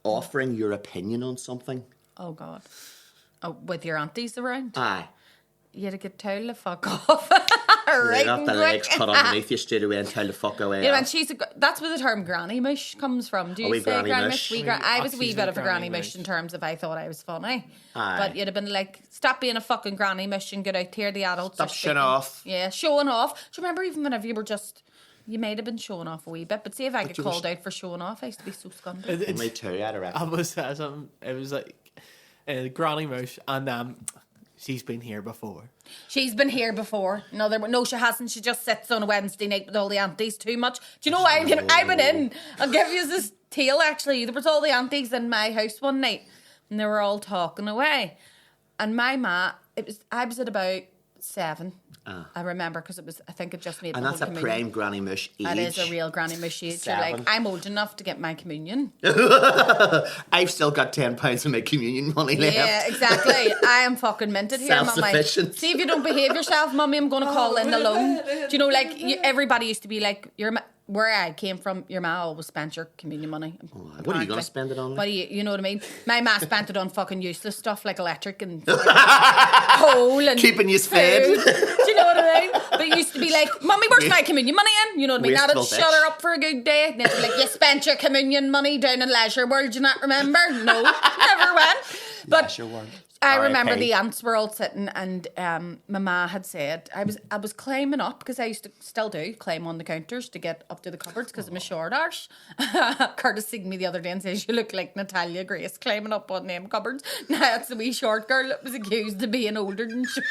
S2: offering your opinion on something?
S1: Oh God, with your aunties around?
S2: Aye.
S1: You had to get towel the fuck off.
S2: Right, got the legs cut underneath you straight away and tell the fuck away.
S1: Yeah, and that's where the term granny mush comes from. Do you say granny mush? I was a wee bit of a granny mush in terms of I thought I was funny.
S2: Aye.
S1: But you'd have been like, stop being a fucking granny mush and get out here, the adults.
S2: Stop showing off.
S1: Yeah, showing off. Do you remember even whenever you were just... You might have been showing off a wee bit, but see if I get called out for showing off, I used to be so scundy.
S2: Me too, I reckon.
S3: It was like granny mush and she's been here before.
S1: She's been here before. No, she hasn't. She just sits on a Wednesday night with all the aunties too much. Do you know why? I went in. I'll give you this tale, actually. There was all the aunties in my house one night, and they were all talking away. And my ma, I was at about 7. I remember because I think it just made
S2: and
S1: my
S2: that's a
S1: communion.
S2: prime granny mush age.
S1: That is a real granny mush age. You're like, I'm old enough to get my communion.
S2: I've still got £10 of my communion money left.
S1: Yeah, exactly. I am fucking minted here.
S2: Self-sufficient.
S1: See if you don't behave yourself, Mummy, I'm going to call in the loan. Do you know, like, everybody used to be like, where I came from, your ma always spent your communion money.
S2: What are you going to spend it on?
S1: What you know what I mean? My ma spent it on fucking useless stuff like electric and coal and
S2: keeping you fed.
S1: Do you know what I mean? But it used to be like, Mummy, where's my communion money in? You know what I mean? That'd shut her up for a good day. And it's like, you spent your communion money down in Leisure World. Do you not remember? No, never went. But
S2: Leisure World.
S1: I remember the aunts were all sitting, and my ma had said I was climbing up because I used to still do climb on the counters to get up to the cupboards because I'm a short arse. Curtis seen me the other day and says you look like Natalia Grace climbing up on them cupboards. Now that's the wee short girl that was accused of being older than she.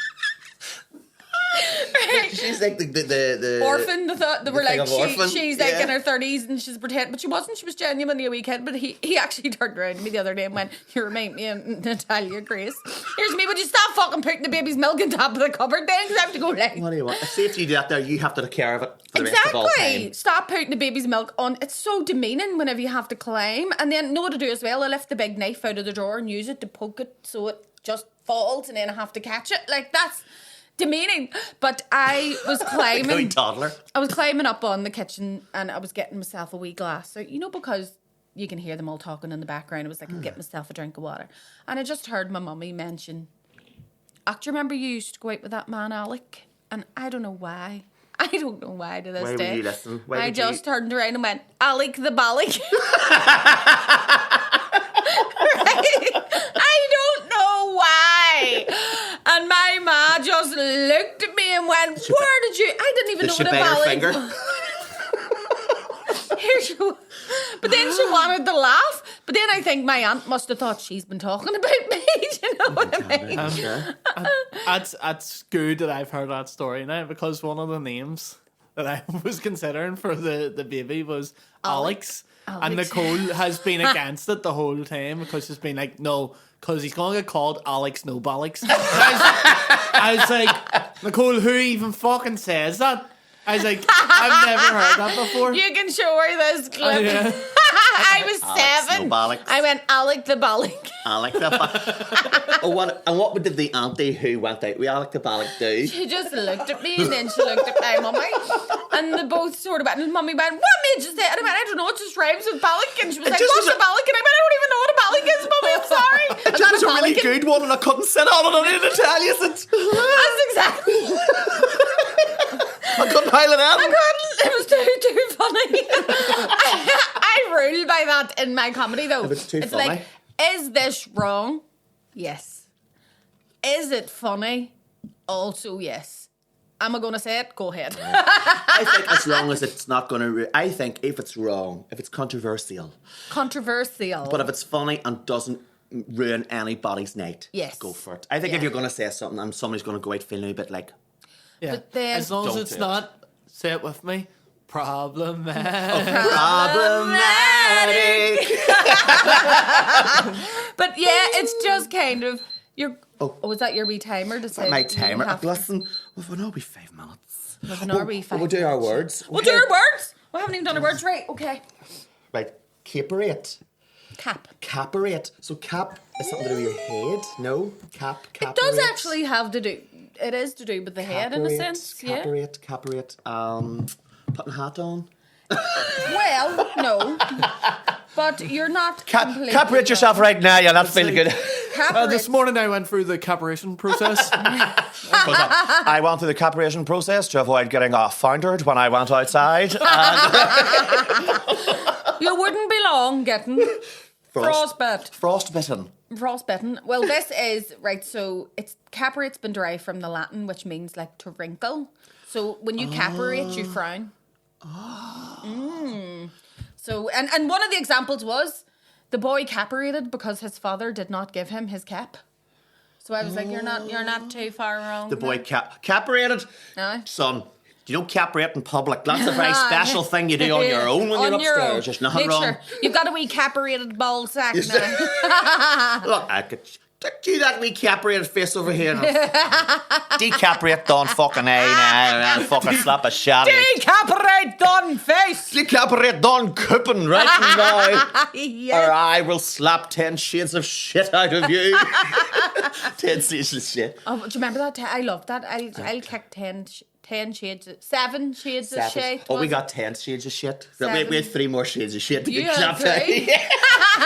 S2: She's like the
S1: orphan. They were like she's like
S2: yeah.
S1: in her 30s and she's pretend, but she wasn't. She was genuinely a wee kid. But he actually turned around to me the other day and went, "You remind me of Natalia Grace." Here's me. Would you stop fucking putting the baby's milk on top of the cupboard then? Because I have to go like.
S2: What do you want? See if you do that there, you have to take care of it for the rest of all time.
S1: Exactly. Stop putting the baby's milk on. It's so demeaning whenever you have to climb. And then know what to do as well. I lift the big knife out of the drawer and use it to poke it so it just falls and then I have to catch it. Like, that's demeaning. But I was climbing.
S2: Toddler.
S1: I was climbing up on the kitchen and I was getting myself a wee glass. So, you know, because you can hear them all talking in the background, I was like, I'll get myself a drink of water. And I just heard my mummy mention, do you remember you used to go out with that man, Alec? And I don't know why. I don't know why to this
S2: Why
S1: day.
S2: would you listen?
S1: I just turned around and went, Alec the Ballick. Right? I don't know why. And my ma just looked at me and went, where did you... I didn't even know what a Ballick was. Here she was. But then she wanted to laugh. But then I think my aunt must have thought she's been talking about me. Do you know what I mean?
S3: That's good that I've heard that story now, because one of the names that I was considering for the baby was Alex. And Nicole has been against it the whole time because she's been like, no, because he's going to get called Alex No Bollocks. I was like, Nicole, who even fucking says that? I was like, I've never heard that before.
S1: You can show her this clip.
S3: Yeah.
S1: I was
S2: Alex
S1: 7.
S2: No Bollocks.
S1: I went, Alec the Ballick.
S2: Alec the Ballick. And what did the auntie who went out with Alec the Ballick do?
S1: She just looked at me and then she looked at my mummy. And they both sort of went, and mummy went, what made you say it? And I went, I don't know, it just rhymes with Ballick. And she was like, what's a Ballick? And I went, I don't even know what a Ballick is, mummy, I'm sorry.
S2: That's a really good one and I couldn't sit on it in Italian.
S1: That's exactly.
S2: I couldn't pile it out.
S1: I couldn't. It was too funny. I rule by that in my comedy though.
S2: If it's too funny.
S1: Like, is this wrong? Yes. Is it funny? Also yes. Am I going to say it? Go ahead.
S2: I think as long as it's not going to... I think if it's wrong, if it's controversial.
S1: Controversial.
S2: But if it's funny and doesn't ruin anybody's night,
S1: yes,
S2: go for it. I think if you're going to say something and somebody's going to go out feeling a bit like...
S3: Yeah.
S1: But then,
S3: as long as it's not, say it with me, problematic.
S1: But yeah, it's just kind of... was that your wee timer to say?
S2: My timer. Listen, we've an be 5 minutes. We'll do our words.
S1: We'll do our words. We haven't even done our words. Right, okay.
S2: Right, Caperate. Caperate. So cap is something to do with your head? No? Caperate.
S1: It does actually have to do... It is to do with the head in a sense.
S2: Caperate. Putting a hat on.
S1: Well, no. But you're not completely...
S2: Caperate yourself right now. You're not feeling good.
S3: This morning I went through the caparation process.
S2: I went through the caparation process to avoid getting foundered when I went outside.
S1: You wouldn't be long getting
S2: frostbitten.
S1: Frostbitten. Well, this is right. So it's caparate's been derived from the Latin, which means like to wrinkle. So when you caparate, you frown. So and one of the examples was the boy caparated because his father did not give him his cap. So I was like, you're not too far wrong.
S2: The boy caparated. Son. You don't caparate in public. That's a very special thing you do on your own when you're upstairs. There's nothing wrong.
S1: Sure. You've got a wee caparated ball sack now.
S2: Look, I could do that wee caparated face over here. Decaparate Don fucking A now and fucking slap a shot.
S1: Decaparate Don face.
S2: Decaparate Don Coupon right now.
S1: Yes.
S2: Or I will slap 10 shades of shit out of you. 10 shades of shit.
S1: Oh, do you remember that? I loved that. I'll kick 7 shades of shit.
S2: Oh, we got 10 shades of shit. We had 3 more shades of shit.
S1: You had 3?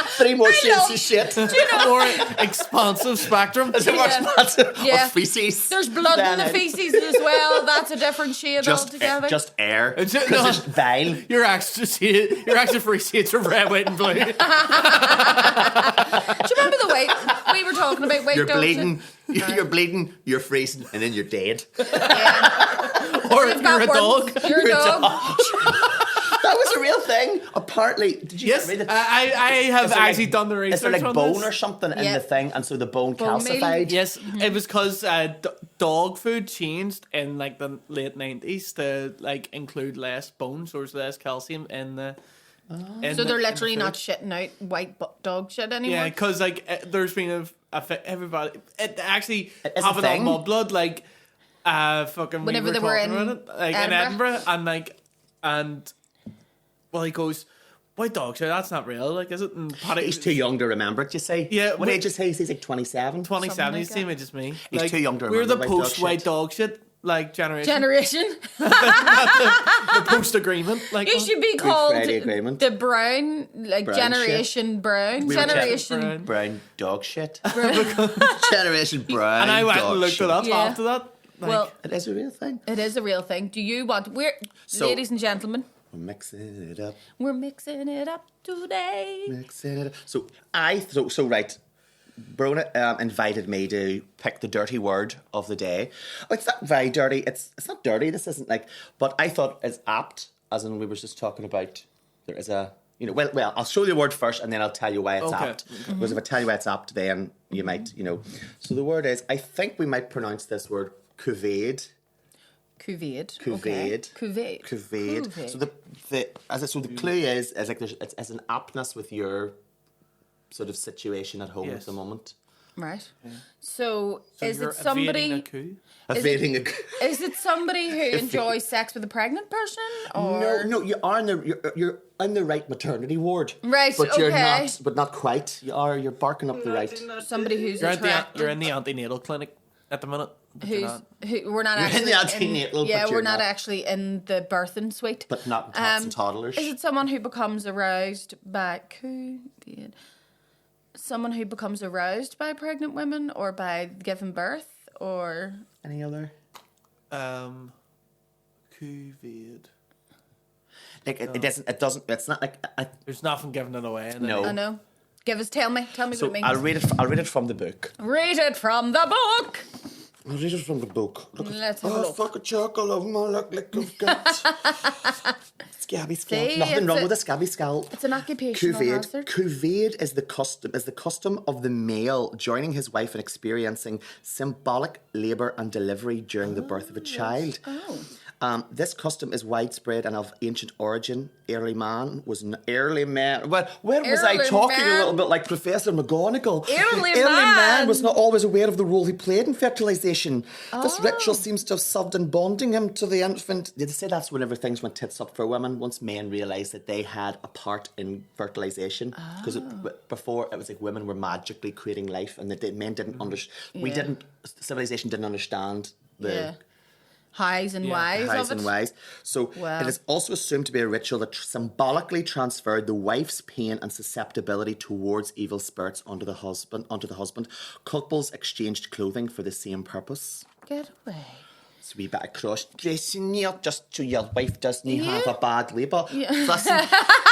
S2: 3 more shades of shit.
S1: Do you know?
S3: More expansive spectrum.
S2: Is it more expansive? Of feces.
S1: There's blood in the feces as well. That's a different shade altogether.
S2: Just air.
S3: Because
S2: there's vile.
S3: Your extra 3 shades of red, white and blue.
S1: Do you remember the way we were talking about weight?
S2: You're bleeding. You're bleeding, you're freezing, and then you're dead.
S1: Yeah.
S3: Or you're a dog.
S1: You're a dog.
S2: That was a real thing. Apparently, did you read it?
S3: I have actually done the research.
S2: Is there like
S3: on
S2: bone
S3: this?
S2: or something in the thing, and so the bone calcified?
S3: Yes, it was because dog food changed in like the late 90s to like include less bones, so there's less calcium in the.
S1: So they're literally not shitting out white dog shit anymore.
S3: Yeah, because like there's been everybody. It actually
S2: It's a
S3: happened on
S2: thing.
S3: Mudblood, like fucking.
S1: Whenever
S3: we
S1: they
S3: were
S1: were
S3: talking
S1: in
S3: about it, like in Edinburgh, and well, he goes, "White dog shit, that's not real, like, is it?" And Paddy,
S2: He's too young to remember it, you say.
S3: Yeah,
S2: What age is he? He's like 27.
S3: 27,
S1: like
S3: he's the same age as me.
S2: He's
S3: Like,
S2: too young to
S3: we're the
S2: remember white dog
S3: post-white
S2: shit.
S3: dog shit, like generation. The post-agreement, like
S1: You should be called
S2: Friday agreement.
S1: the brown, like
S2: Brown
S1: generation brown,
S2: were
S1: generation.
S3: Brown.
S2: Brown dog shit. Generation brown.
S3: And I went and
S2: dog
S3: looked
S2: shit.
S3: it up
S1: Yeah.
S3: after that. Like,
S1: Well,
S2: It is a real thing.
S1: it is a real thing. Do you want? Ladies and gentlemen,
S2: We're mixing it up.
S1: we're mixing it up today.
S2: Mixing it up. So right. Bronagh invited me to pick the dirty word of the day. Oh, it's not very dirty. It's not dirty. This isn't like. But I thought it's apt, as in we were just talking about. There is a Well, I'll show you the word first, and then I'll tell you why it's
S3: Okay.
S2: apt. Because if I tell you why it's apt, then you might. So the word is. I think we might pronounce this word cuvade.
S1: Cuvade.
S2: Cuvade.
S1: Okay.
S2: Cuvade. So the clue is like it's an aptness with your sort of situation at home at
S3: Yes.
S2: the moment.
S1: Right. So is
S3: you're
S1: it somebody?
S3: evading a coup?
S2: Evading
S1: Is it somebody who enjoys sex with a pregnant person? Or
S2: No, you are you're in the right maternity ward.
S1: Right,
S2: But you're
S1: okay.
S2: not quite. You're barking up the right.
S1: somebody who's
S3: You're
S1: attracted?
S3: in the antenatal clinic at the minute. but you're not.
S1: We're not
S2: You're in
S1: actually
S2: the antenatal,
S1: yeah,
S2: but
S1: we're
S2: you're
S1: not
S2: not.
S1: actually in the birthing suite.
S2: But not in tots and toddlers.
S1: Is it someone who becomes aroused by someone who becomes aroused by pregnant women or by giving birth or
S2: Any other?
S3: Cuvade.
S2: Like it isn't. It doesn't. It's not like.
S3: There's nothing giving it away.
S2: No.
S1: I know. Tell me
S2: So
S1: what it means.
S2: I'll read it from the book.
S1: Read it from the book.
S2: I'll read it from the book.
S1: Let's have a look.
S2: Fuck a chocolate of my luck like I've got. Scabby scalp.
S1: See,
S2: Nothing
S1: it's
S2: wrong
S1: a-
S2: with a scabby scalp.
S1: It's an occupational hazard.
S2: Cuvade is the custom of the male joining his wife in experiencing symbolic labour and delivery during the birth of a child.
S1: Oh.
S2: This custom is widespread and of ancient origin. Early man. Well, where was I
S1: Early
S2: talking
S1: man.
S2: a little bit like Professor McGonagall?
S1: Early
S2: man
S1: man.
S2: was not always aware of the role he played in fertilisation. This
S1: Oh.
S2: ritual seems to have served in bonding him to the infant. They say that's whenever things went tits up for women. Once men realised that they had a part in fertilisation, because before it was like women were magically creating life, and men didn't understand. Civilization didn't understand the.
S1: Yeah. Highs and whys
S2: Highs
S1: of
S2: and
S1: it.
S2: whys. So
S1: Wow.
S2: it is also assumed to be a ritual that symbolically transferred the wife's pain and susceptibility towards evil spirits onto the husband. Couples exchanged clothing for the same purpose.
S1: Get away.
S2: It's a wee bit of cross-dressing here, just so your wife doesn't have
S1: Yeah.
S2: a bad labour. Listen,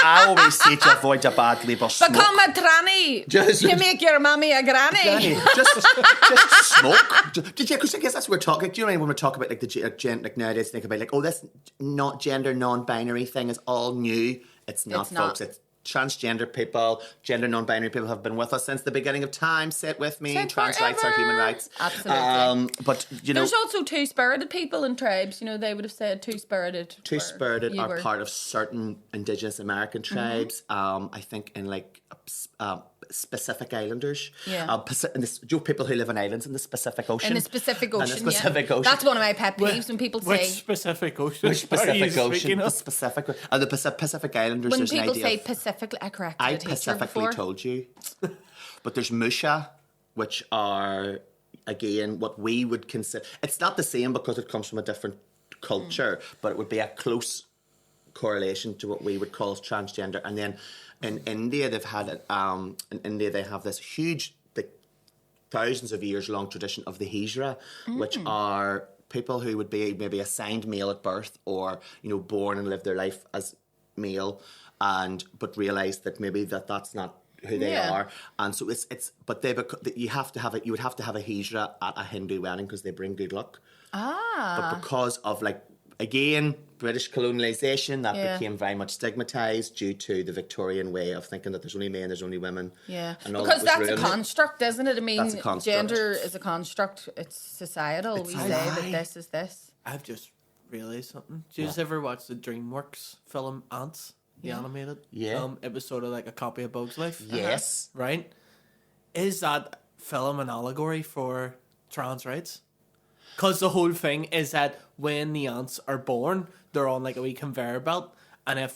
S2: I always say to avoid a bad labour, smoke.
S1: Become a tranny
S2: Just-
S1: to make your mummy a granny.
S2: Granny, just smoke. Because I guess that's what we're talking. Do you know when we're talking about like like nowadays? Think about like, oh, this not gender non-binary thing is all new. It's not,
S1: It's not.
S2: folks. It's transgender people, gender non-binary people have been with us since the beginning of time. Sit with me.
S1: Since
S2: Trans rights are
S1: forever.
S2: human rights.
S1: Absolutely.
S2: But
S1: There's also two-spirited people in tribes. They would have said two-spirited.
S2: Two-spirited
S1: You
S2: are
S1: were-
S2: part of certain indigenous American tribes. I think in like Pacific Islanders.
S1: Yeah.
S2: People who live in islands in the Pacific Ocean.
S1: In the Pacific Ocean.
S2: In the Pacific
S1: yeah.
S2: Ocean.
S1: That's one of my pet peeves when people
S3: Which
S1: say
S3: specific ocean?
S2: Which
S3: are you
S2: Pacific Ocean?
S3: speaking
S2: The
S3: of?
S2: Pacific. And the Pacific Islanders.
S1: when
S2: There's
S1: people
S2: an idea
S1: say
S2: of,
S1: Pacifically. I corrected
S2: I
S1: a teacher
S2: specifically
S1: before.
S2: told you, but there's Musha, which are again what we would consider. It's not the same because it comes from a different culture, but it would be a close correlation to what we would call as transgender. And then in India, they've had it. In India, they have this huge, like, thousands of years long tradition of the hijra, which are people who would be maybe assigned male at birth, or born and live their life as male, but realise that maybe that's not who they
S1: Yeah.
S2: are, and so but you have to have it. You would have to have a hijra at a Hindu wedding because they bring good luck. But because of again, British colonialisation that became very much stigmatised due to the Victorian way of thinking that there's only men, there's only women.
S1: Yeah,
S2: and all
S1: because
S2: that
S1: that's a construct, isn't it? I mean, gender is a construct. It's societal. We say that this is this.
S3: I've just realised something. Did you ever watch the DreamWorks film Ants? The animated?
S2: Yeah.
S3: It was sort of like a copy of Bug's Life.
S2: Yes.
S3: Right? Is that film an allegory for trans rights? Because the whole thing is that when the ants are born, they're on like a wee conveyor belt, and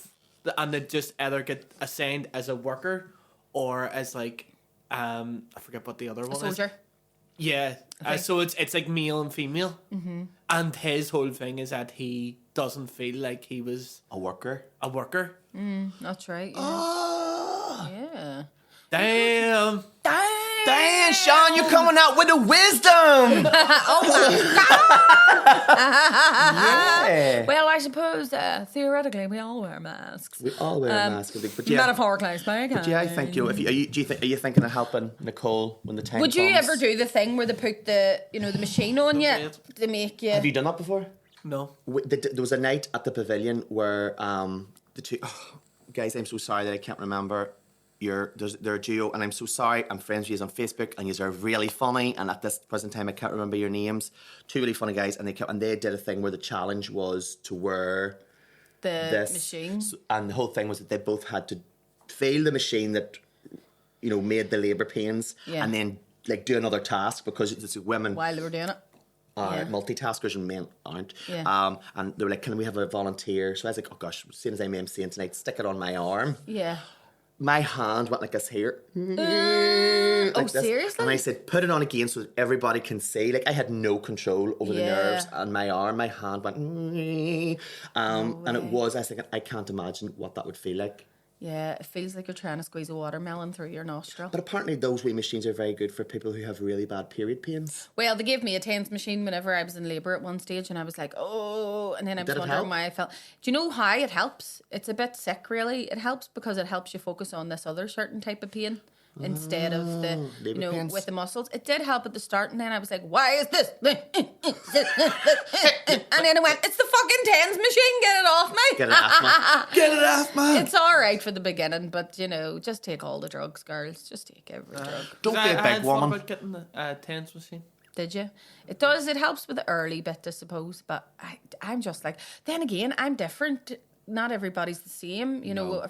S3: they just either get assigned as a worker or as like I forget what the other one is.
S1: Soldier.
S3: Yeah, so it's like male and female, and his whole thing is that he doesn't feel like he was
S2: a worker.
S1: That's right. Yeah.
S2: Oh.
S1: Yeah.
S3: Damn,
S2: Sean, you're coming out with the wisdom. Yeah.
S1: Well, I suppose theoretically we all wear masks.
S2: We all wear masks, but
S1: Metaphorically speaking.
S2: But yeah, I think are you thinking of helping Nicole when the time
S1: Would
S2: comes?
S1: you ever do the thing where they put the machine on you to make you?
S2: Have you done that before?
S3: no.
S2: There was a night at the pavilion where the two guys. I'm so sorry that I can't remember. They're a duo, and I'm so sorry. I'm friends with you on Facebook, and you are really funny. And at this present time, I can't remember your names. Two really funny guys, and they did a thing where the challenge was to wear
S1: the machine,
S2: and the whole thing was that they both had to fail the machine that made the labour pains, and then like do another task because it's women
S1: while they were doing it.
S2: Multitaskers and men aren't.
S1: Yeah.
S2: And they were like, "Can we have a volunteer?" So I was like, "Oh gosh, as soon as I'm emceeing tonight, stick it on my arm."
S1: Yeah.
S2: My hand went like this here.
S1: Like this. Seriously?
S2: And I said, put it on again so that everybody can see. Like, I had no control over the nerves on my arm. My hand went, and I was thinking, I can't imagine what that would feel like.
S1: Yeah, it feels like you're trying to squeeze a watermelon through your nostril.
S2: But apparently those wee machines are very good for people who have really bad period pains.
S1: Well, they gave me a TENS machine whenever I was in labour at one stage, and I was like, oh, and then I was wondering why I felt. Do you know how it helps? It's a bit sick, really. It helps because it helps you focus on this other certain type of pain instead of the,
S2: pains.
S1: with the muscles. It did help at the start, and then I was like, why is this? And then I went, it's the fucking TENS machine, get it off me.
S2: Get it off, man. Get it off, man.
S1: It's all right for the beginning, but, just take all the drugs, girls. Just take every drug.
S2: Don't be a big woman.
S3: About getting the TENS machine.
S1: Did you? It does. It helps with the early bit, I suppose. But I'm just like, then again, I'm different. Not everybody's the same.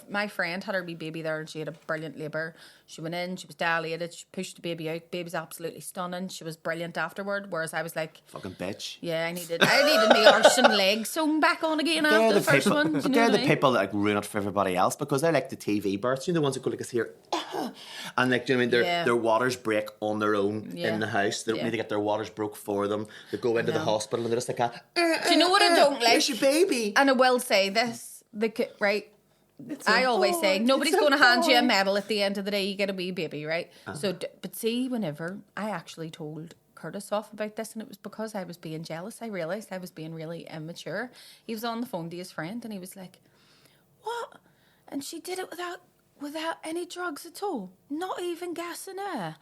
S1: My friend had her wee baby there and she had a brilliant labour. She went in, she was dilated, she pushed the baby out. Baby's absolutely stunning. She was brilliant afterward. Whereas I was like,
S2: fucking bitch.
S1: Yeah, I needed my arse and legs sewn back on again after the first one.
S2: But they're the people that like ruin it for everybody else because they're like the TV births. The ones that go like this here. And like, do you know what I mean? Their waters break on their own in the house. They don't need to get their waters broke for them. They go into the hospital and they're just like,
S1: do you know what I don't like?
S2: Where's your baby?
S1: And I will say this, right? I always say nobody's going to hand you a medal at the end of the day. You get a wee baby, right? But see, whenever I actually told Curtis off about this, and it was because I was being jealous. I realised I was being really immature. He was on the phone to his friend, and he was like, "What?" And she did it without any drugs at all, not even gas and air.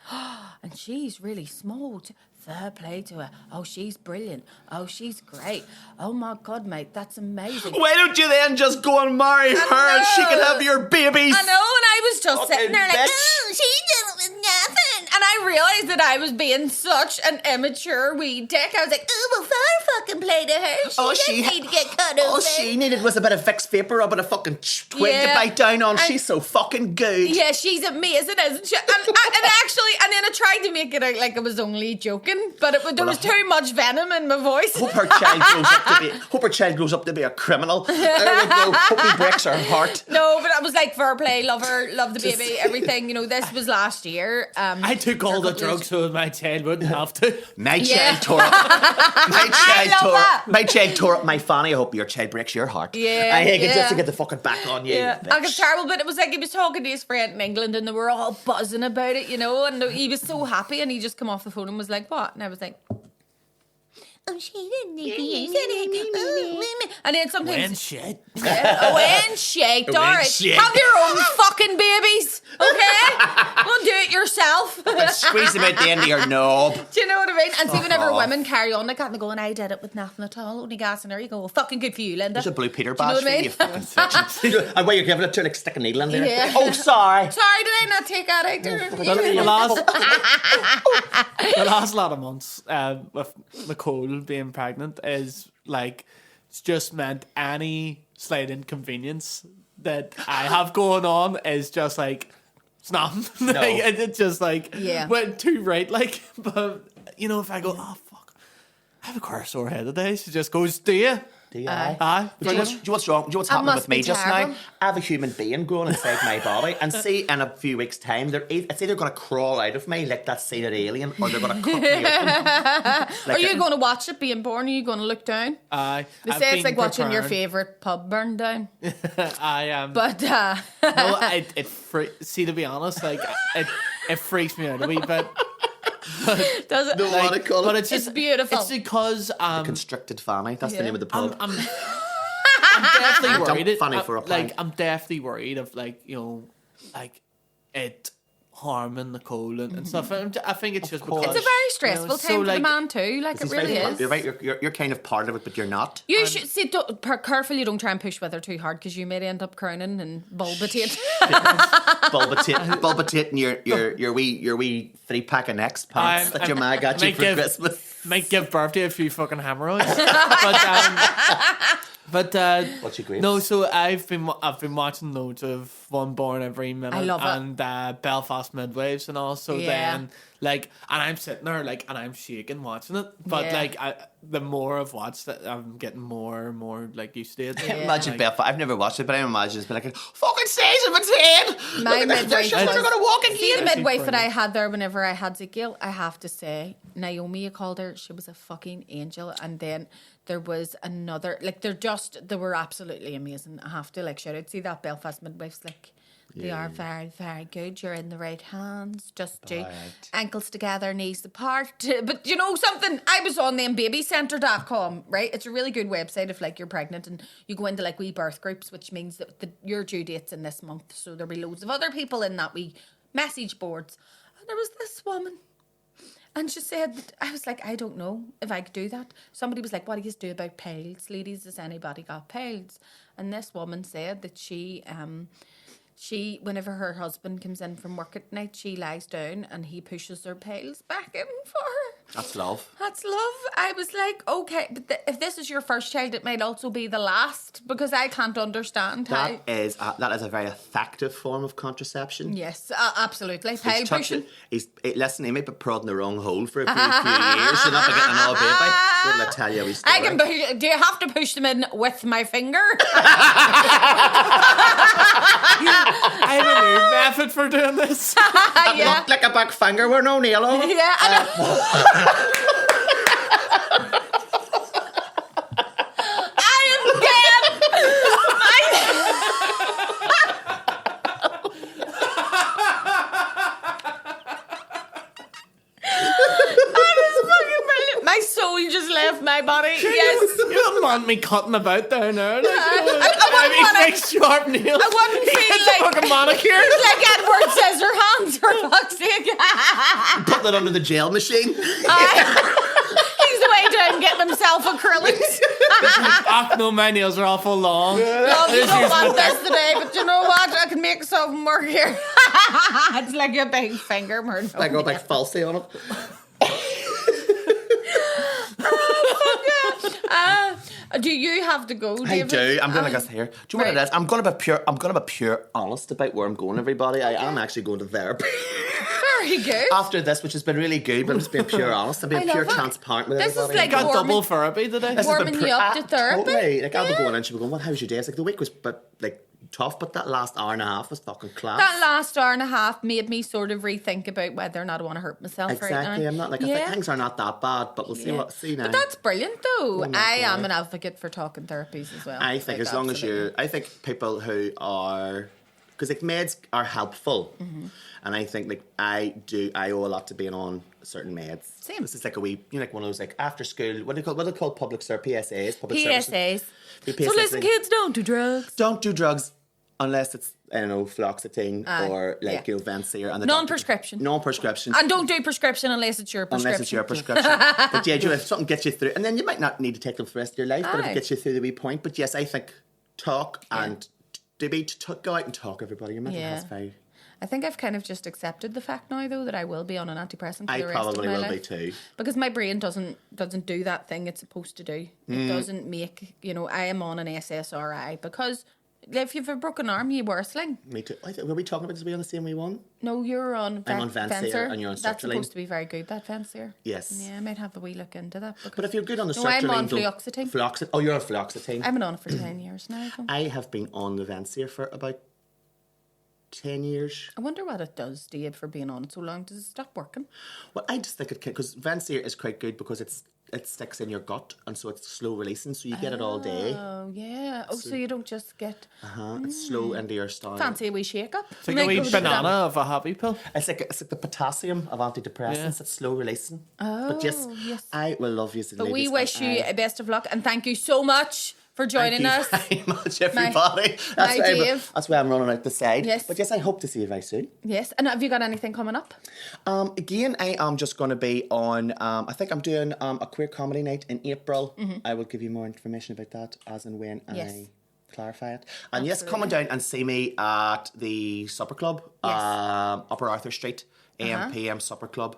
S1: And she's really small. Fair play to her. Oh, she's brilliant. Oh, she's great. Oh my God, mate, that's amazing.
S2: Why don't you then just go and marry her and she can have your babies?
S1: I know, and I was just sitting there like, oh, she did it with nothing. And I realised that I was being such an immature wee dick. I was like, oh, well, fair fucking play to her. She didn't need to get cut open.
S2: All she needed was a bit of Vicks Vapor Rub and a fucking twig to bite down on. She's so fucking good.
S1: Yeah, she's amazing, isn't she? And then I tried to make it out like I was only joking. But there was too much venom in my voice.
S2: Hope her child grows up to be a criminal. There we go. Hope he breaks her heart.
S1: No, but I was like, fair play, love her, love the baby, everything. This was last year.
S3: I took all the drugs so my child wouldn't have to.
S2: My child tore up. My child tore up my fanny. I hope your child breaks your heart.
S1: Yeah,
S2: I think it's just to get the fucking back on you.
S1: Yeah, I was terrible, but it was like he was talking to his friend in England, and they were all buzzing about it, and he was so happy, and he just come off the phone and was like, "What?" And I was like, oh, she didn't need to. And then sometimes.
S3: When shit.
S1: When shit, Doris. Have your own fucking babies, okay? Don't do it yourself.
S2: Squeeze them out the end of your knob.
S1: Do you know what I mean? And see, whenever women carry on like that and they go, and I did it with nothing at all, only gas and air, you go, well, fucking good for you, Linda.
S2: There's a Blue Peter
S1: Do you know
S2: badge
S1: what I mean?
S2: for you fucking fiction. And while you're giving it to her, like, stick a needle in there.
S1: Yeah.
S2: Oh, sorry.
S1: Sorry, did I not take that out?
S3: The last lot of months with Nicole being pregnant is like, it's just meant any slight inconvenience that I have going on is just like, it's nothing.
S2: No.
S3: Like, it's just like,
S1: Yeah.
S3: went too right. Like, but you know, if I go, oh fuck, I have a quite sore head today, she just goes, do you?
S2: Do you?
S3: Aye.
S2: Do you know what's wrong? Do you know what's happening
S1: must
S2: with me
S1: be
S2: just
S1: terrible.
S2: now? I have a human being growing inside my body, and see, in a few weeks' time, it's either going to crawl out of me like that scene at Alien, or they're going to cut me open.
S1: Are you going to watch it being born? Are you going to look down?
S3: Aye.
S1: They say it's like watching your favourite pub burn down.
S3: I am.
S1: But,
S3: No, see, to be honest, like, it freaks me out a wee bit.
S1: does it?
S2: No,
S3: Like,
S2: what I call
S3: but
S2: it.
S3: it's just
S1: beautiful.
S3: It's because
S2: Constricted fanny. That's the name of the pub.
S3: I'm definitely worried.
S2: Funny for a pint.
S3: Like, I'm definitely worried of, like, you know, like it harming Nicole and stuff. I think it's just because
S1: It's a very stressful
S3: you know,
S1: time for the man too. Like, it really is.
S2: You're right. You're kind of part of it, but you're not.
S1: You should see. Careful, you don't try and push with her too hard because you may end up crowning and bulbatate.
S2: Bulbitating your wee 3-pack of Next pants that your ma got you for Christmas.
S3: Might give birth to a few fucking hemorrhoids. But
S2: What's your grapes?
S3: no, so I've been watching loads of One Born Every Minute
S1: I love it.
S3: and Belfast Midwives and all. So
S1: Yeah.
S3: then, like, and I'm sitting there like, and I'm shaking watching it. But
S1: Yeah.
S3: like, the more I've watched it, I'm getting more and more like used to it.
S2: Imagine
S3: like,
S2: Belfast. I've never watched it, but I imagine it's been like a fucking season of 10.
S1: My
S2: Look at
S1: midwife
S2: this, we're
S1: was-
S2: going to walk in
S1: See
S2: here.
S1: the midwife that I had there whenever I had Ezekiel, I have to say, Naomi, you called her, she was a fucking angel. And then there was another, like, they were absolutely amazing. I have to, like, shout out. See that Belfast midwife's like, they are very, very good. You're in the right hands. Just do ankles together, knees apart. But you know something? I was on them babycenter.com, right? It's a really good website if, like, you're pregnant and you go into, like, wee birth groups, which means that your due date's in this month. So there'll be loads of other people in that wee message boards. And there was this woman. And she said, I was like, I don't know if I could do that. Somebody was like, what do you do about piles? Ladies, has anybody got piles? And this woman said that she, whenever her husband comes in from work at night, she lies down and he pushes her piles back in for her.
S2: That's love.
S1: That's love. I was like, okay, but if this is your first child, it might also be the last, because I can't understand how.
S2: That is a very effective form of contraception.
S1: Yes, absolutely. Pile
S2: He's
S1: pushing.
S2: Listen, he might be prodding the wrong hole for a few years. You're not getting an all baby. What'll I tell you?
S1: I can push, do you have to push them in with my finger?
S3: I have a new method for doing this.
S1: Yeah.
S2: Look like a back finger with no nail on it.
S1: Yeah, I know. I am dead. That is fucking brilliant. My soul just left my body. Yes.
S3: You don't want me cutting about down there. Like,
S1: I wouldn't want
S3: big sharp nails.
S1: I wouldn't feel
S3: It's a fucking manicure.
S1: like Edward Scissorhands, for fuck's sake.
S2: Put that under the gel machine.
S1: He's away down getting himself acrylics.
S3: No, my nails are awful long.
S1: No, you don't want this today, but you know what? I can make something work here. It's like a big finger, Murdo.
S2: Like a big falsy on it.
S1: Do you have to go,
S2: I
S1: David?
S2: do. I'm going to guess here. Do you know what it is? I'm going to be pure honest about where I'm going, everybody. I am actually going to therapy.
S1: Very good.
S2: After this, which has been really good, but I'm just being pure honest. I'm being
S1: I
S2: pure
S1: love it.
S2: transparent with
S1: This is
S2: everybody.
S1: like
S3: Got
S1: warming-
S3: double therapy today.
S2: This has been
S1: warming you up to therapy.
S2: Totally. Like, I'll be going in and she'll be going, well, how was your day? It's like, the week was tough, but that last hour and a half was fucking class.
S1: That last hour and a half made me sort of rethink about whether or not I want to hurt myself right now.
S2: Exactly. I'm not like, I think things are not that bad, but we'll see now.
S1: But that's brilliant, though.
S2: my
S1: I
S2: God.
S1: am an advocate for talking therapies as well.
S2: I think
S1: Like,
S2: as long
S1: absolutely.
S2: as I think people who are because like meds are helpful, and I think like I owe a lot to being on certain meds.
S1: Same.
S2: This is like a wee, like one of those like after school. What do they call public service PSAs? Public
S1: PSAs.
S2: services.
S1: So listen, kids, don't do drugs.
S2: Don't do drugs unless it's, I don't know, fluoxetine or like Venseer. And the
S1: non-prescription.
S2: Non-prescription.
S1: And don't do prescription unless it's your prescription.
S2: Unless it's your prescription. But yeah, if something gets you through, and then you might not need to take them for the rest of your life, but if it gets you through the wee point. But yes, I think talk and go out and talk, everybody. Your mental health's very...
S1: I think I've kind of just accepted the fact now, though, that I will be on an antidepressant for the rest of my life. I
S2: probably will be too.
S1: Because my brain doesn't do that thing it's supposed to do. It doesn't make, I am on an SSRI because if you have a broken arm, you wear a sling.
S2: Me too. Were we talking about this? Are we on the same wee one?
S1: No, you're on
S2: I'm on Venseer and you're on sertraline.
S1: That's supposed to be very good, that Venseer.
S2: Yes.
S1: Yeah, I might have a wee look into that.
S2: But if you're good on the sertraline...
S1: I'm on fluoxetine.
S2: Oh, you're on fluoxetine.
S1: I've been on it for 10 years now.
S2: I have been on the Venseer for about 10 years.
S1: I wonder what it does, Dave, for being on it so long. Does it stop working?
S2: Well, I just think it can, because Venseer is quite good because it sticks in your gut, and so it's slow releasing, so you get it all day.
S1: Oh, yeah. Oh, so you don't just get...
S2: It's slow into your stomach.
S1: Fancy a wee shake-up.
S3: It's like a wee banana of a happy pill.
S2: It's like the potassium of antidepressants. It's slow releasing.
S1: Oh,
S2: but yes, I will love you.
S1: But we wish you best of luck, and thank you so much for joining us.
S2: Thank you very much, everybody. That's why I'm running out the side.
S1: Yes.
S2: But yes, I hope to see you very soon.
S1: Yes. And have you got anything coming up?
S2: Again, I am just going to be on, I think I'm doing a queer comedy night in April. I will give you more information about that as and when I clarify it. And yes, come on down and see me at the Supper Club, Upper Arthur Street, AM PM Supper Club.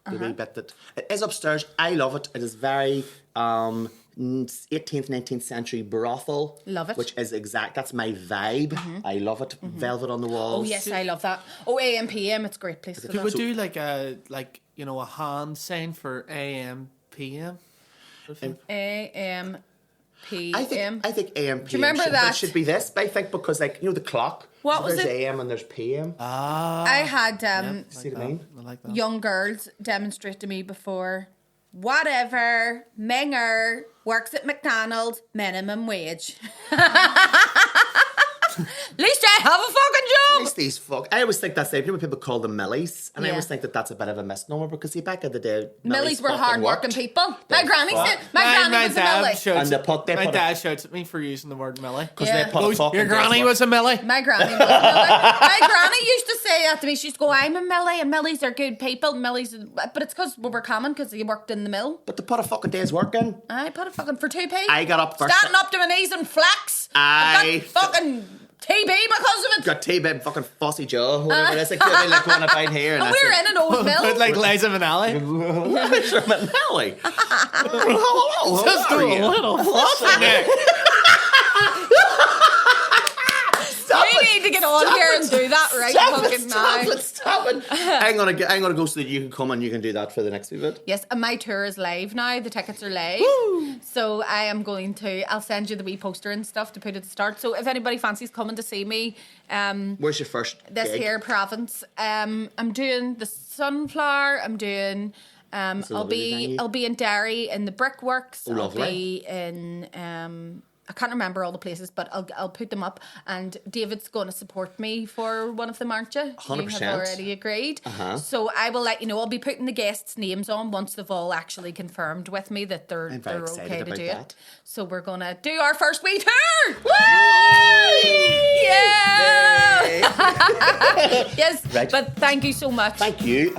S2: The wee bit that it is upstairs. I love it. It is very 18th, 19th century brothel.
S1: Love it.
S2: Which is that's my vibe. I love it. Velvet on the walls.
S1: Oh yes, I love that. Oh, AM PM, it's a great place for that.
S3: Could we do like a hand sign for AM PM?
S1: AM PM.
S2: I think AM PM.
S1: Do you remember that?
S2: Should be this. I think because the clock.
S1: What was
S2: there's
S1: it?
S2: AM and there's PM.
S1: I had
S2: See what I mean?
S3: I like that.
S1: young girls demonstrate to me before. Whatever, Menger works at McDonald's, minimum wage. At least I have a fucking job.
S2: At least these I always think that's when people call them millies, and I always think that's a bit of a misnomer because see, back in the day,
S1: millies were hard-working people. My granny said,
S3: My
S1: was a millie.
S3: My dad shouts at me for using the word millie.
S2: Because they put a fucking
S3: your granny was a millie.
S1: My granny was a millie. My granny used to say that to me. She used to go, I'm a millie, and millies are good people. But it's because we were common because he worked in the mill.
S2: But to put a fucking day's work in.
S1: I put a fucking for 2p.
S2: I got up first.
S1: Standing up to my knees in flax. I got fucking TB because of it.
S2: Got TB fucking Fossy Joe. Whatever it is. Like one about here.
S1: And we're in an old mill.
S3: But like Liza Minnelli.
S2: Liza Minnelli. Hello.
S3: Just a little fussy Nick.
S1: You need to get on here and do that right fucking now.
S2: Stop it. I'm gonna go so that you can come and you can do that for the next week.
S1: Yes, and my tour is live now. The tickets are live.
S2: Woo.
S1: So I am going to. I'll send you the wee poster and stuff to put at the start. So if anybody fancies coming to see me,
S2: where's your first
S1: this
S2: gig?
S1: here province? I'm doing the Sunflower. I'm doing. I'll be in Derry in the Brickworks.
S2: Oh, lovely.
S1: I'll be in. I can't remember all the places, but I'll put them up. And David's going to support me for one of them, aren't you?
S2: 100%.
S1: You have already agreed. So I will let you know. I'll be putting the guests' names on once they've all actually confirmed with me that they're okay to do it. So we're going to do our first wee tour. Woo! Yeah! Yes.
S2: Right.
S1: But thank you so much.
S2: Thank you.